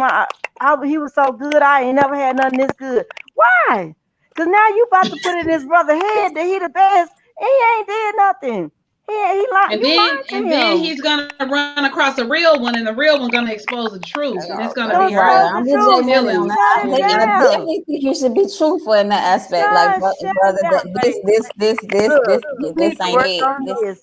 he was so good. I ain't never had nothing this good." Why? Because now you about to put in his brother's head that he the best, and he ain't did nothing. He lied. And You then lied to and then him. he's gonna run across a real one, and the real one gonna expose the truth, and it's gonna Don't be Right. hurt expose I'm the with Jay truth. Money on feelings. that. Shut I it think I down. definitely think you should be truthful in that aspect. Like, Shut brother, it down, that baby. Look, you this need to ain't work it. on This this.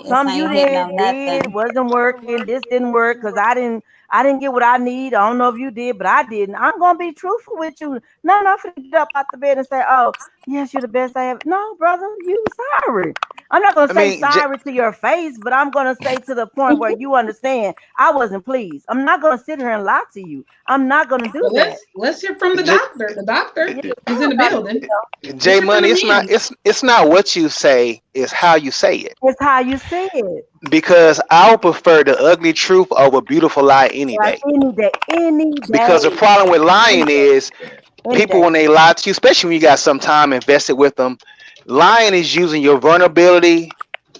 this Some you ain't hitting did on nothing. wasn't working. This didn't work because I didn't get what I need. I don't know if you did, but I didn't. I'm gonna be truthful with you. No, not for to get up out the bed and say, "Oh, yes, you're the best I have." No, brother, you sorry. I'm not gonna I say mean, sorry to your face, but I'm gonna say to the point where you understand I wasn't pleased. I'm not gonna sit here and lie to you. I'm not gonna do Well, that. let's hear from the J, doctor. The doctor Yeah, is in the building. Let's J hear from Money, the it's men. it's not what you say, it's how you say it. it's how you say it. Because I would prefer the ugly truth over beautiful lie any Like day. any day, any Because the day, problem with any lying day, is any people, day. when they lie to you, especially when you got some time invested with them, lying is using your vulnerability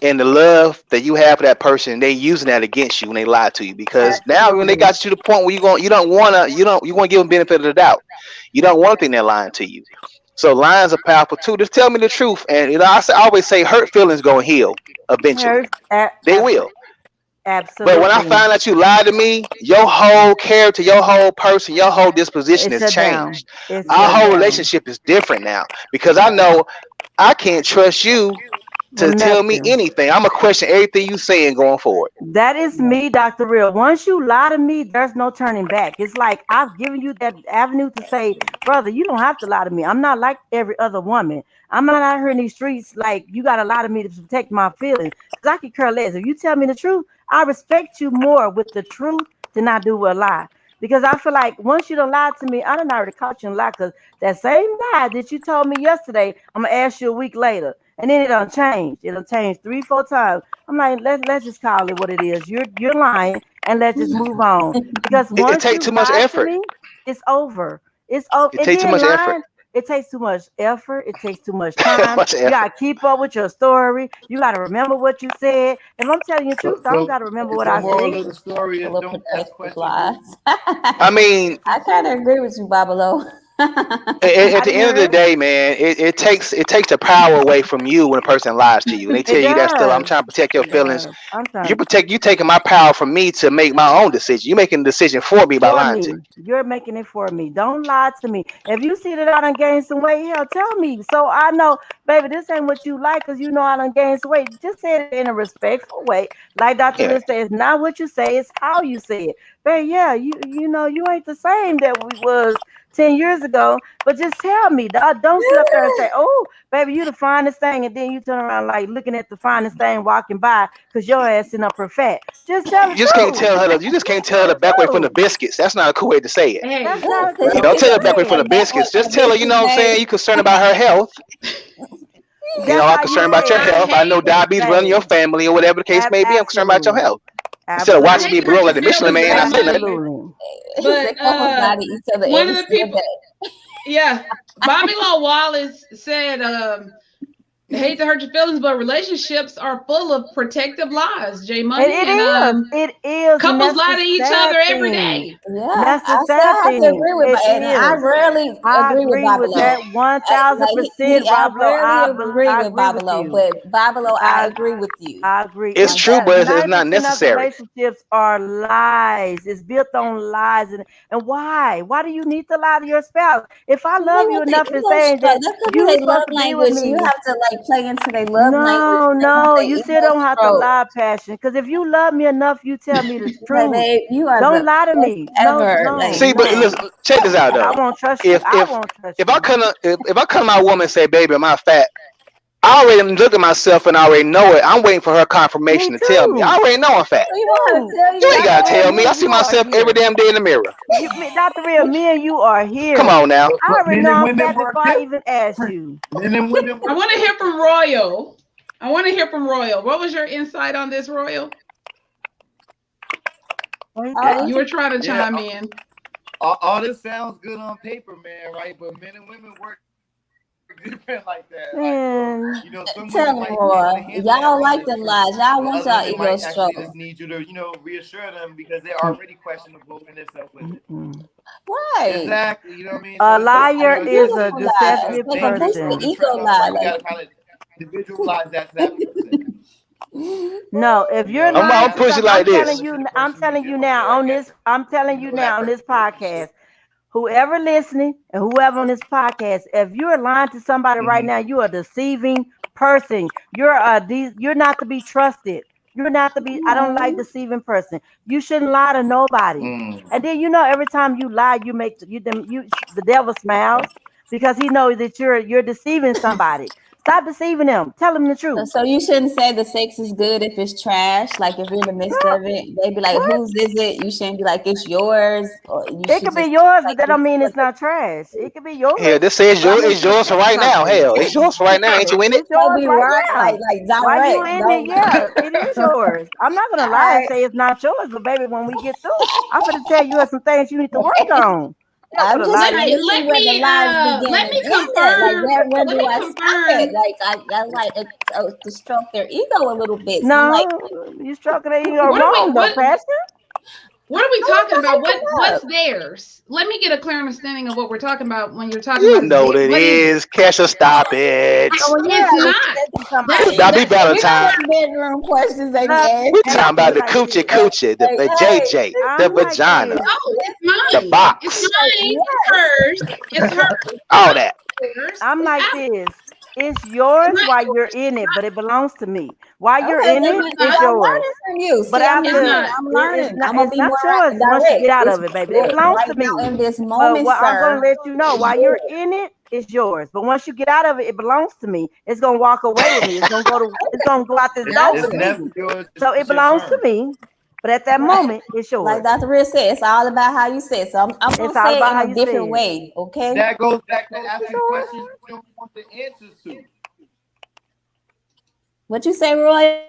and the love that you have for that person, and they using that against you when they lie to you. Because now when they Absolutely. got you to the point where you want to give them benefit of the doubt. You don't want to think they're lying to you. So lies are powerful too. Just tell me the truth, and I always say hurt feelings gonna heal eventually. Hers, They will. But when I absolutely. find out you lied to me, your whole character, your whole person, your whole disposition It's has shut down. changed. It's Our shut whole down. relationship is different now because I know I can't trust you Well, to tell me nothing. anything. I'm gonna question everything you saying going forward. That is me, Dr. Real. Once you lie to me, there's no turning back. It's like I've given you that avenue to say, brother, you don't have to lie to me. I'm not like every other woman. I'm not out here in these streets like you got to lie to me to protect my feelings. Because I can care less. If you tell me the truth, I respect you more with the truth than I do with a lie. Because I feel like once you don't lie to me, I done already caught you in a lie. Because that same lie that you told me yesterday, I'm going to ask you a week later. And then it done changed. It'll change 3, 4 times. I'm like, let's just call it what it is. You're lying, and let's just move on. Because It once takes you too much lie to effort. me, it's over. It's over. It And takes too then much effort. lying, it takes too much effort. It takes too much time. much You effort. gotta keep up with your story. You gotta remember what you said. If I'm telling you the truth, So, I don't so, gotta remember what so I moral said. of the story is Full of don't ask protective questions. lies. I mean, I kind of agree with you, Babalo. at I the didn't end of hear the it. day, man, it takes the power away from you when a person lies to you and they tell It you that still I'm does. trying to protect your It feelings. does. I'm You trying protect you taking my power from me to make my own decision. You making a decision for me by for lying to me. me. You're making it for me. Don't lie to me. If you see that I done gained some weight, hell, tell me. So I know, baby, this ain't what you like because you know I done gained some weight. Just say it in a respectful way. Like Dr. Yeah. Real says, it's not what you say, it's how you say it. Baby, yeah, you know, you ain't the same that we was 10 years ago. But just tell me. Don't sit up there and say, oh, baby, you the finest thing. And then you turn around like looking at the finest thing walking by because your ass sitting up her fat. Just tell the truth. You just can't tell Tell her the back way from the truth. biscuits. That's not a cool way to say it. That's Hey, not a You cool don't way tell to her back say way from the it. biscuits. Just tell her, you know what I'm saying, you concerned about her health. That's I'm how you concerned about say your I it. health. I know hate diabetes running Hey, your family or whatever the case may be. I'm concerned about your absolutely. health. Instead of I watching hate me to Absolutely. hurt blow like your the Michelin feelings, Man, J not saying nothing. Money, Absolutely. He but said, "Couples lie to each other one every of the single people, day." yeah, Bobby Law Wallace said, I hate to hurt your feelings, but relationships are full of protective lies, J And Money, it and is. It is. And couples that's lie the to each sad other every thing. day. And Yeah, that's the I say sad I have to thing. agree with, It and I is. rarely I agree with agree with Babalo. that one thousand Like percent, I Rob Lowe. rarely agree I with agree with Babalo, you. but Babalo, I I agree with you I agree. It's on It's true, that but one. it's not 90% of necessary. relationships are lies. It's built on lies. And why? Why do you need to lie to your spouse? If I Cause they love you want the enough and ego saying stroke. that That could be you their love supposed to be with language. You me, have to like play into their love language. no, They want no, their you still ego don't have to stroke. lie, passion. Because if you love me enough, you tell me the Like, truth. babe, you are Don't the lie to best me. No, ever. no, Like, See, but no. listen, check this out I though. won't trust you. If I if won't trust if I you. come to if I come to my woman and say, "Baby, am I fat?" I already look at myself and I already know it. I'm waiting for her Me confirmation to tell me. I too. already know I'm Me fat. so you want her to too. tell You you ain't Dr. gotta Real, tell anything? me. me I and see you are myself every here. damn day in the mirror. Dr. Real, me and you are Come here. on now. I But already men know and I'm women fat work before I different. even ask you. Men and women I work want to hear different. from Royal. I want to hear from Royal. What was your insight on this, Royal? Oh, You were trying to Yeah, chime in. all this sounds good on paper, man, right? But men and women work different like that. Like, so, Man, some tell women me might be able more. to handle that Y'all like them honesty, lies. Y'all but want other y'all women ego might actually stroke. just need you to, reassure them because they're already questionable in themselves with it. Right. Exactly. You know what I mean? a So it's Like liar a it's is it's a beautiful it's, it's lie. a It's deceptive like a dangerous boost the road person. to ego tread on. lie. Like you Like gotta kind of individualize that to that person. No, if you're No, lying I'm to push it somebody, like this. I'm telling you now on this, podcast, whoever listening and whoever on this podcast, if you're lying to somebody right now, you are a deceiving person. You're not to be trusted. You're not to be. I don't like deceiving person. You shouldn't lie to nobody. And then every time you lie, you make the devil smiles because he knows that you're deceiving somebody. Stop deceiving them. Tell them the truth. So you shouldn't say the sex is good if it's trash. Like if you're in the midst No, of it, they be like, what? "Whose is it?" You shouldn't be like, "It's yours," or you It should could be just yours, like but that don't mean it's not trash. It could be Hell, yours. this says But I need it's you to yours for test right now. something. Hell, it's yours for right now. Ain't you in it? It's yours be right right, now. like While you direct. in it, Don't. yeah, it is yours. I'm not gonna All lie and right. say it's not yours, but baby, when we get through, I'm gonna tell you some things you need to work on. I'm not I'm gonna just lie let to trying me to you. see let where the me lies begin let and me end it. Like confirm. where Let do me I stop it? confirm. Like I like to stroke their ego a little bit. So I'm like, No, you stroking it, you're What are we wrong though, Pastor. what are we I was talking trying about? to come What's up. theirs? Let me get a clear understanding of what we're talking about when you're talking You about know what it what is it? is. Kesha, stop it. So when you It's have not. sex with somebody, That's Now be that's better We don't time. have bedroom questions they be look, We and asking. talking I'm gonna about be the like coochie this. coochie, the Like, hey, JJ, the I'm like vagina, this. no, it's the mine. It's box, like mine. It's yes. hers. It's hers. all Not that. yours. I'm It's like ours. this. It's It's yours not while you're yours. in it, but it belongs to me. While you're Okay, in then it, It's it's not. I'm yours. learning from you. But See, It's after not. I'm it's learning. not I'm gonna it's be not more yours once you direct. get out It's of it, baby. It look belongs right to now me. in this But moment, what I'm gonna sir. let you know, It's while you're yours. in it, it's yours. But once you get out of it, it belongs to me. It's gonna walk away with me. It's gonna go out this door It's with Gotcha. never me. yours. So it It's your belongs to turn. me. But at that Right. moment, it's Like yours. Dr. Rick said, it's all about how you say it. So I'm It's gonna all say it about in how a you different say it. way. Okay. That goes back to asking questions you don't want the answers to. What you say, Roy?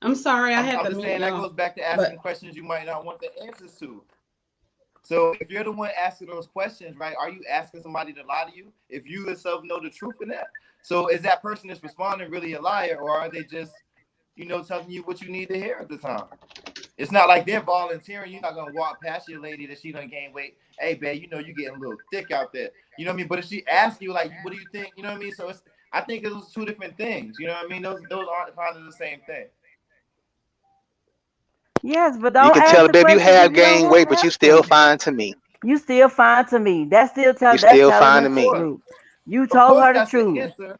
I'm sorry, I had I'm to just mute saying that y'all. goes back to But asking questions you might not want the answers to. So if you're the one asking those questions, right, are you asking somebody to lie to you? If you yourself know the truth in that. So is that person that's responding really a liar, or are they just, telling you what you need to hear at the time? It's not like they're volunteering. You're not gonna walk past your lady that she done gained weight. Hey, babe, you getting a little thick out there. You know what I mean? But if she asks you, like, what do you think? You know what I mean? So I think those are two different things. You know what I mean? Those aren't kind of the same thing. Yes, but You don't can ask tell the the baby you questions if have you don't gained want weight, to but you ask still them. fine to me. You still fine to me. You That's still telling fine us to Of the me. course. truth. You Of told course, her the that's the truth. answer.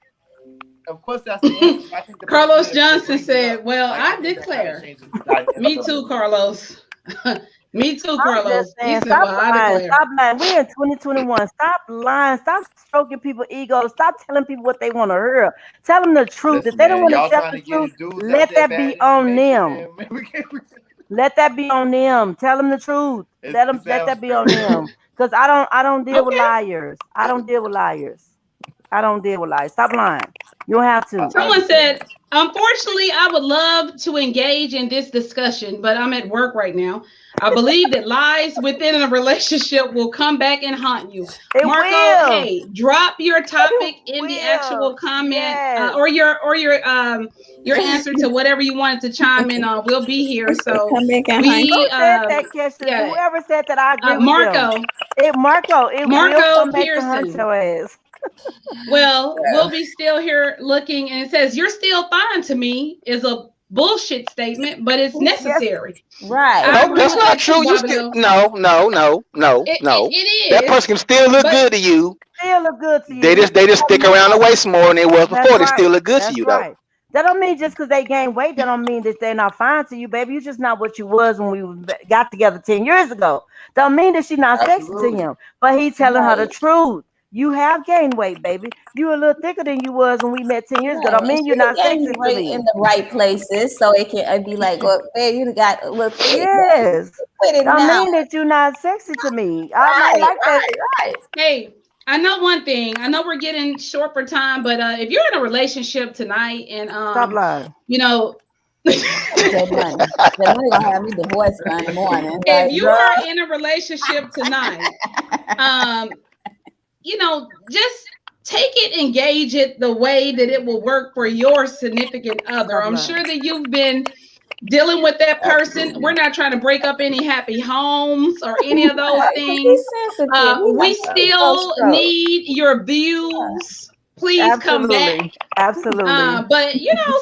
Of course, that's the answer. But I think the person Carlos that Johnson brings it said, up, "Well, like, I I think that kind of declare." changes the dynamic Me of the too, relationship. Carlos. Me too, I'm just Carlos. He saying, said, stop "Well, I lying. declare." Stop lying. We're in 2021. Stop lying. Stop stroking people's egos. Stop telling people what they want to hear. Tell them the truth. If Listen, they don't man, want to y'all accept trying the to truth, give dudes out let there that be bad on information, them. man. We can't. Let that be on them. Tell them the truth. It Let sounds that be on crazy. them. Because I don't deal with Okay. liars. I don't deal with liars. I don't deal with liars. Stop lying. You don't have I to. Someone understand said, that. unfortunately, I would love to engage in this discussion, but I'm at work right now. I believe that lies within a relationship will come back and haunt you. It Marco, will. hey, drop your It topic in the will. actual comment Yes. or your answer to whatever you wanted to chime in on. We'll be here. So Come back and hunt. Who we, said that, Kesha? yeah, Whoever said that, I agree with them. Marco, It will Marco come back to hunt Pearson. your ass. Well, we'll be still here looking, and it says you're still fine to me is a bullshit statement, but it's Yes, necessary. Right. I Nope, agree that's with not that too, true. You still Barbado. no. It That is, person can still look but good to you. still look good to They you. just they just stick around the waist more than they was That's before. They right. still look good to That's you though. right. That don't mean just because they gain weight, that don't mean that they're not fine to you, baby. You just not what you was when we got together 10 years ago. Don't mean that she's not sexy to Absolutely. him. But he's telling her the Right. truth. You have gained weight, baby. You a little thicker than you was when we met 10 years ago. Right. Don't And mean you're she not gained sexy to weight me. in the right places, so it can be like, well, man, you got a little thick. Yes. With it Don't now. mean that you're not sexy to me. I might Right, like that. right. hey, I know one thing. I know we're getting short for time, but if you're in a relationship tonight and Stop lying. you know J Money. J Money gonna have me divorced in the morning. if Like, you girl, are in a relationship tonight, um, just take it and gauge it the way that it will work for your significant other. Stop I'm lying. sure that you've been dealing with that person. Absolutely. We're not trying to break up any happy homes or any of those right, because things. he's sensitive. He We like to be so still strong. need your views please come back. Absolutely. But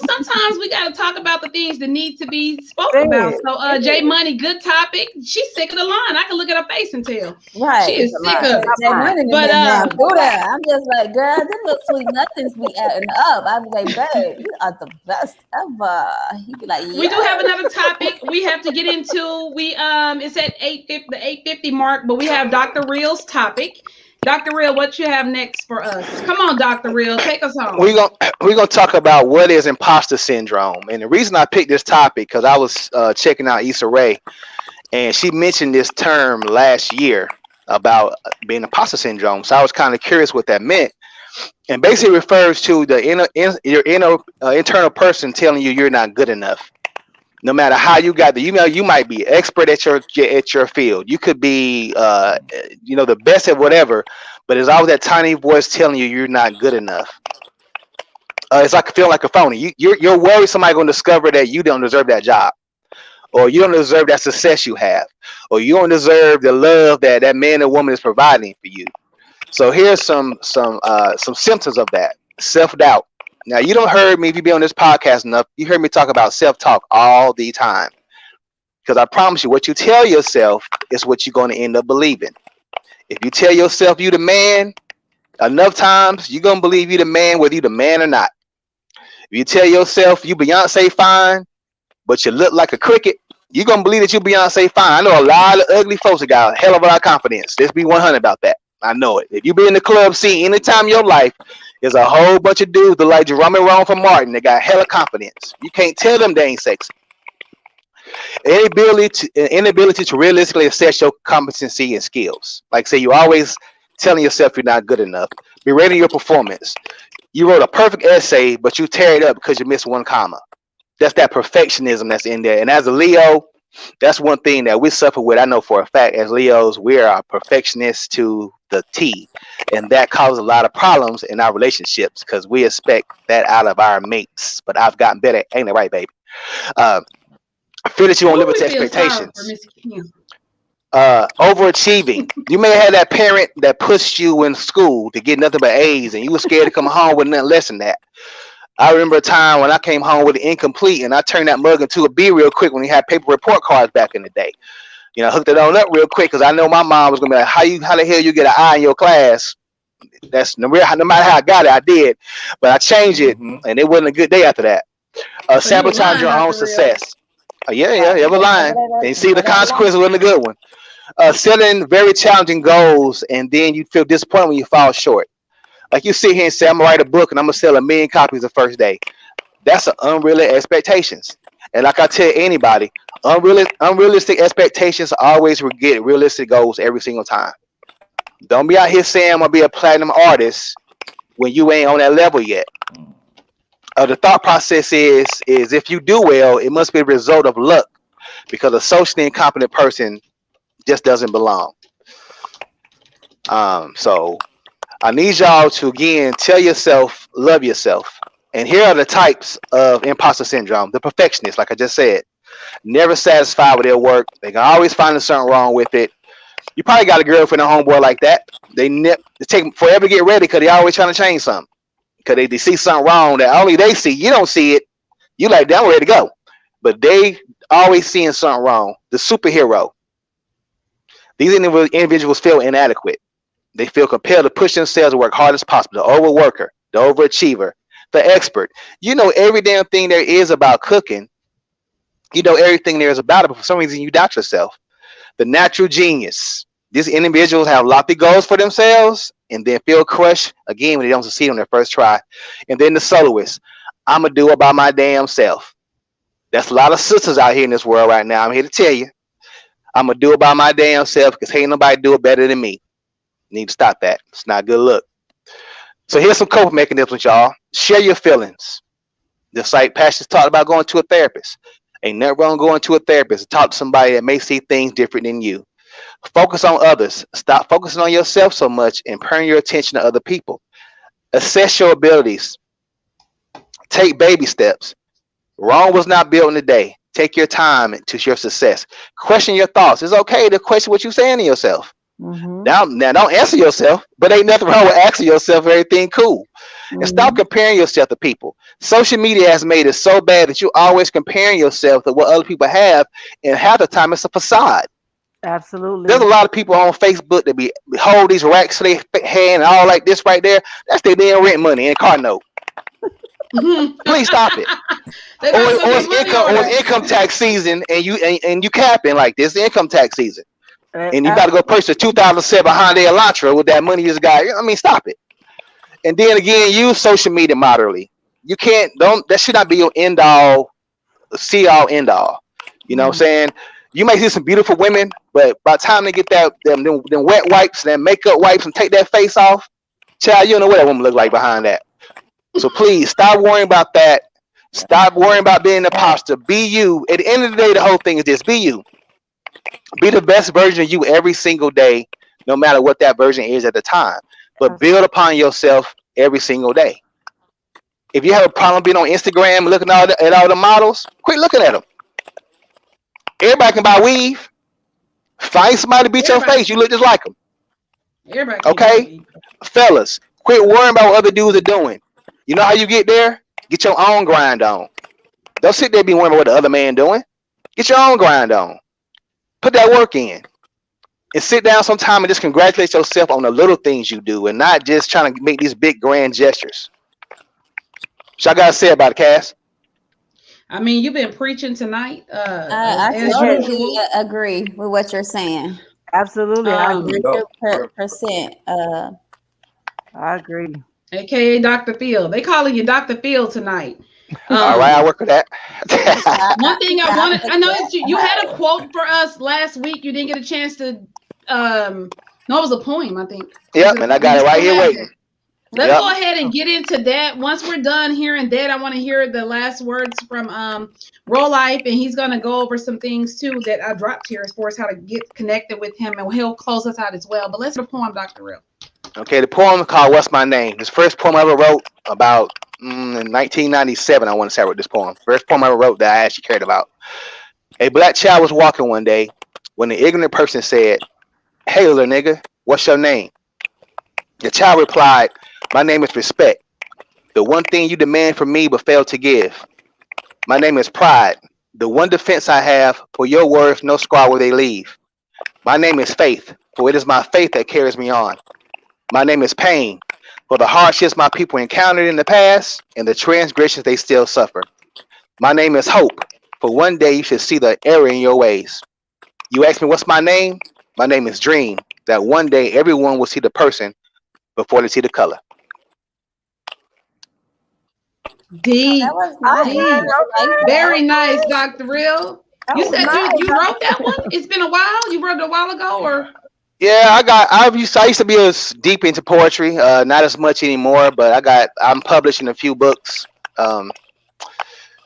sometimes we gotta talk about the things that need to be spoke about. Said. So J Money, good topic. She's sick of the line. I can look at her face and tell. Right. She is sick of it. Jay Money But now do that. I'm just like, girl, them little sweet nothings be adding up. I be like, babe, you are the best ever. He be like, yeah. We do have another topic we have to get into. It's at 8:50, the 8:50 mark, but we have Dr. Real's topic. Dr. Real, what you have next for us? Come on, Dr. Real, take us home. We're gonna talk about what is imposter syndrome, and the reason I picked this topic because I was checking out Issa Rae, and she mentioned this term last year about being imposter syndrome. So I was kind of curious what that meant, and basically refers to your internal person telling you you're not good enough. No matter how you got you might be expert at your field. You could be the best at whatever, but there's always that tiny voice telling you you're not good enough. It's like feeling like a phony. You're worried somebody's gonna discover that you don't deserve that job, or you don't deserve that success you have, or you don't deserve the love that man or woman is providing for you. So here's some symptoms of that. Self-doubt. Now, you don't heard me, if you be on this podcast enough, you heard me talk about self-talk all the time. Because I promise you, what you tell yourself is what you're going to end up believing. If you tell yourself you the man, enough times, you're going to believe you the man, whether you the man or not. If you tell yourself you Beyonce fine, but you look like a cricket, you're going to believe that you Beyonce fine. I know a lot of ugly folks that got a hell of a lot of confidence. Let's be 100 about that. I know it. If you be in the club scene anytime in your life, there's a whole bunch of dudes that like Jerome and Ron from Martin that got hella confidence. You can't tell them they ain't sexy. Inability to realistically assess your competency and skills. Like say you're always telling yourself you're not good enough. Berating your performance. You wrote a perfect essay, but you tear it up because you missed one comma. That's that perfectionism that's in there. And as a Leo, that's one thing that we suffer with. I know for a fact, as Leos, we are perfectionists to the T, and that causes a lot of problems in our relationships because we expect that out of our mates. But I've gotten better, ain't it right, baby? I feel that you won't live up to expectations. Overachieving. You may have had that parent that pushed you in school to get nothing but A's, and you were scared to come home with nothing less than that. I remember a time when I came home with an incomplete, and I turned that mug into a B real quick when we had paper report cards back in the day. Hooked it on up real quick because I know my mom was gonna be like, how the hell you get an I in your class? That's no matter how I got it, I did, but I changed it, and it wasn't a good day after that. Sabotage your own success. Yeah, you ever lying? And see the consequence wasn't a good one. Setting very challenging goals, and then you feel disappointed when you fall short. Like you sit here and say, I'm gonna write a book and I'm gonna sell 1 million copies the first day. That's an unrealistic expectations. And like I tell anybody, unrealistic expectations always get realistic goals every single time. Don't be out here saying I'm gonna be a platinum artist when you ain't on that level yet. The thought process is if you do well, it must be a result of luck, because a socially incompetent person just doesn't belong. So I need y'all to again tell yourself, love yourself. And here are the types of imposter syndrome. The perfectionists, like I just said, never satisfied with their work. They can always find something wrong with it. You probably got a girlfriend or homeboy like that. They take forever to get ready because they always trying to change something. Because they see something wrong that only they see. You don't see it. You like, I'm ready to go. But they always seeing something wrong. The superhero. These individuals feel inadequate. They feel compelled to push themselves to work hard as possible. The overworker, the overachiever, the expert. You know every damn thing there is about cooking. You know everything there is about it, but for some reason you doubt yourself. The natural genius. These individuals have lofty goals for themselves and then feel crushed again when they don't succeed on their first try. And then the soloist. I'm going to do it by my damn self. That's a lot of sisters out here in this world right now. I'm here to tell you. I'm going to do it by my damn self because ain't nobody do it better than me. You need to stop that. It's not a good look. So here's some coping mechanisms, y'all. Share your feelings. Just like Pastor's talked about going to a therapist. Ain't nothing wrong going to a therapist. Talk to somebody that may see things different than you. Focus on others. Stop focusing on yourself so much and turn your attention to other people. Assess your abilities. Take baby steps. Rome was not built in a day. Take your time to your success. Question your thoughts. It's okay to question what you're saying to yourself. Now, don't answer yourself, but ain't nothing wrong with asking yourself everything cool. And stop comparing yourself to people. Social media has made it so bad that you always comparing yourself to what other people have, and half the time it's a facade. Absolutely. There's a lot of people on Facebook that be hold these racks to their hand and all like this right there. That's their damn rent money and car note. Please stop it. They Or, got or some it's money income, or order. it's income tax season, and you capping like this income tax season, and you about to go Absolutely. purchase a 2007 Hyundai Elantra with that money you just got. I mean, stop it. And then again, use social media moderately. You can't don't that should not be your end all, see all, end all. You know what I'm saying? You may see some beautiful women, but by the time they get them wet wipes, them makeup wipes, and take that face off, child, you don't know what that woman look like behind that. So please stop worrying about that. Stop worrying about being an imposter. Be you. At the end of the day, the whole thing is just be you. Be the best version of you every single day, no matter what that version is at the time. But build upon yourself every single day. If you have a problem being on Instagram and looking at all the models, quit looking at them. Everybody can buy weave. Find somebody to beat your Everybody, face. You look just like them. everybody can Okay? be. Fellas, quit worrying about what other dudes are doing. You know how you get there? Get your own grind on. Don't sit there be worrying about what the other man doing. Get your own grind on. Put that work in. And sit down sometime and just congratulate yourself on the little things you do and not just trying to make these big grand gestures. So I gotta say about it, Cass. I mean, you've been preaching tonight, I as totally usual. agree with what you're saying. Absolutely. I agree. No, 100%. I agree. AKA Dr. Phil. They calling you Dr. Phil tonight. All right, I work with that. One thing I wanted, I know that you had a quote for us last week. You didn't get a chance to, no, it was a poem, I think. Yep, and I got it right here waiting. Let's Yep. go ahead and get into that. Once we're done hearing that, I want to hear the last words from Roll Life, and he's going to go over some things too that I dropped here as far as how to get connected with him, and he'll close us out as well. But let's hear the poem, Dr. Real. Okay, the poem is called "What's My Name." This first poem I ever wrote about in 1997. I want to say I wrote this poem. First poem I ever wrote that I actually cared about. A black child was walking one day when the ignorant person said, "Hey, little nigga, what's your name?" The child replied, "My name is respect. The one thing you demand from me but fail to give. My name is pride. The one defense I have, for your words no scar will they leave. My name is faith, for it is my faith that carries me on. My name is pain, for the hardships my people encountered in the past and the transgressions they still suffer. My name is hope, for one day you should see the error in your ways. You ask me what's my name? My name is dream, that one day everyone will see the person before they see the color." Deep, That was deep. nice. Very nice, Dr. Real. You was said nice. you wrote that one? It's been a while? You wrote it a while ago, or? Yeah, I used to be deep into poetry, not as much anymore, but I'm publishing a few books.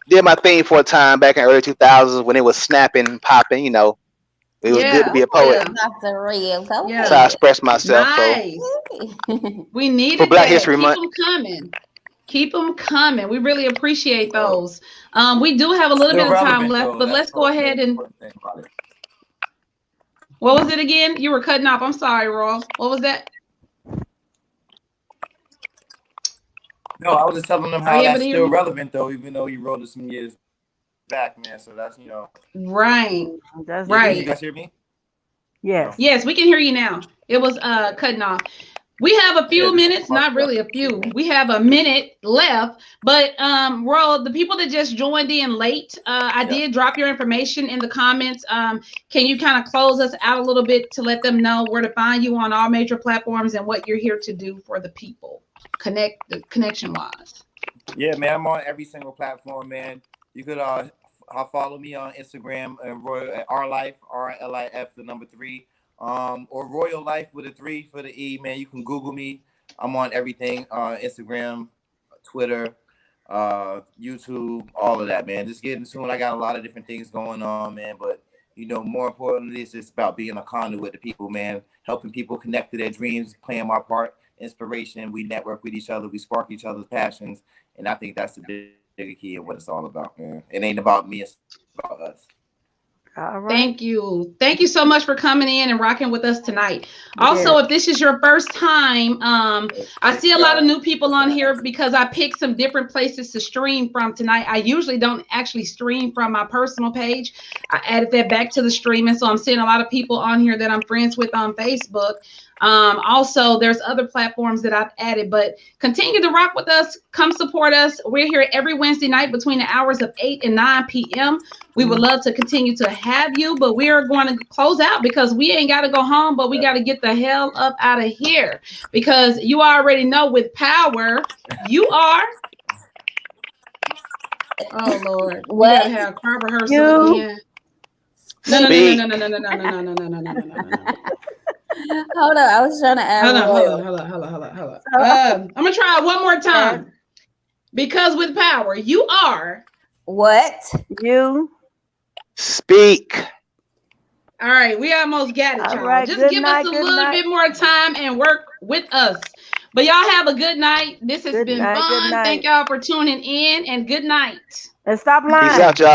Did my thing for a time back in early 2000s when it was snapping and popping, It was good to Yeah, be a poet. yeah, Dr. Real. Go yeah. So I expressed myself. Nice. ahead. We So for needed Black that. History Keep Month, them coming. Keep them coming. We really appreciate those. We do have a little still bit of time relevant left, though. but That's let's go the ahead and. important thing about it. What was it again? You were cutting off. I'm sorry, Raw. What was that? No, I was just telling them Are how you able that's to hear still me? relevant though, even though you wrote it some years back, man. So that's Right. That's Yeah, can you Right. guys hear me? yes. Yes, we can hear you now. It was cutting off. We have a Yeah, few this is minutes, fucked not up. really a few. We have a minute left, but Ro, the people that just joined in late, I did drop your information in the comments. Can you kind of close us out a little bit to let them know where to find you on all major platforms and what you're here to do for the people, connection wise? Yeah, man, I'm on every single platform, man. You could follow me on Instagram and Royal at RLife, RLIF, the number 3. Or Royal Life with a 3 for the E, man. You can Google me. I'm on everything, Instagram, Twitter, YouTube, all of that, man. Just getting soon. I got a lot of different things going on, man. But more importantly, it's just about being a conduit to people, man. Helping people connect to their dreams, playing my part, inspiration. We network with each other. We spark each other's passions, and I think that's the bigger key of what it's all about, man. It ain't about me. It's about us. All right. Thank you. Thank you so much for coming in and rocking with us tonight. Also, if this is your first time, I see a lot of new people on here because I picked some different places to stream from tonight. I usually don't actually stream from my personal page. I added that back to the streaming. So I'm seeing a lot of people on here that I'm friends with on Facebook. Also, there's other platforms that I've added, but continue to rock with us. Come support us. We're here every Wednesday night between the hours of 8 and 9 p.m. We would love to continue to have you, but we are going to close out because we ain't got to go home, but we got to get the hell up out of here because you already know with power, you are. Oh, Lord. We got to have car rehearsal again. No. Hold on, I was trying to add. Hold on. I'm gonna try it one more time. Because with power, you are what? You speak. All right, we almost got it, y'all. Right, just give us a little bit more time and work with us. But y'all have a good night. This has been fun. Thank y'all for tuning in and good night. And stop lying. Peace out, y'all.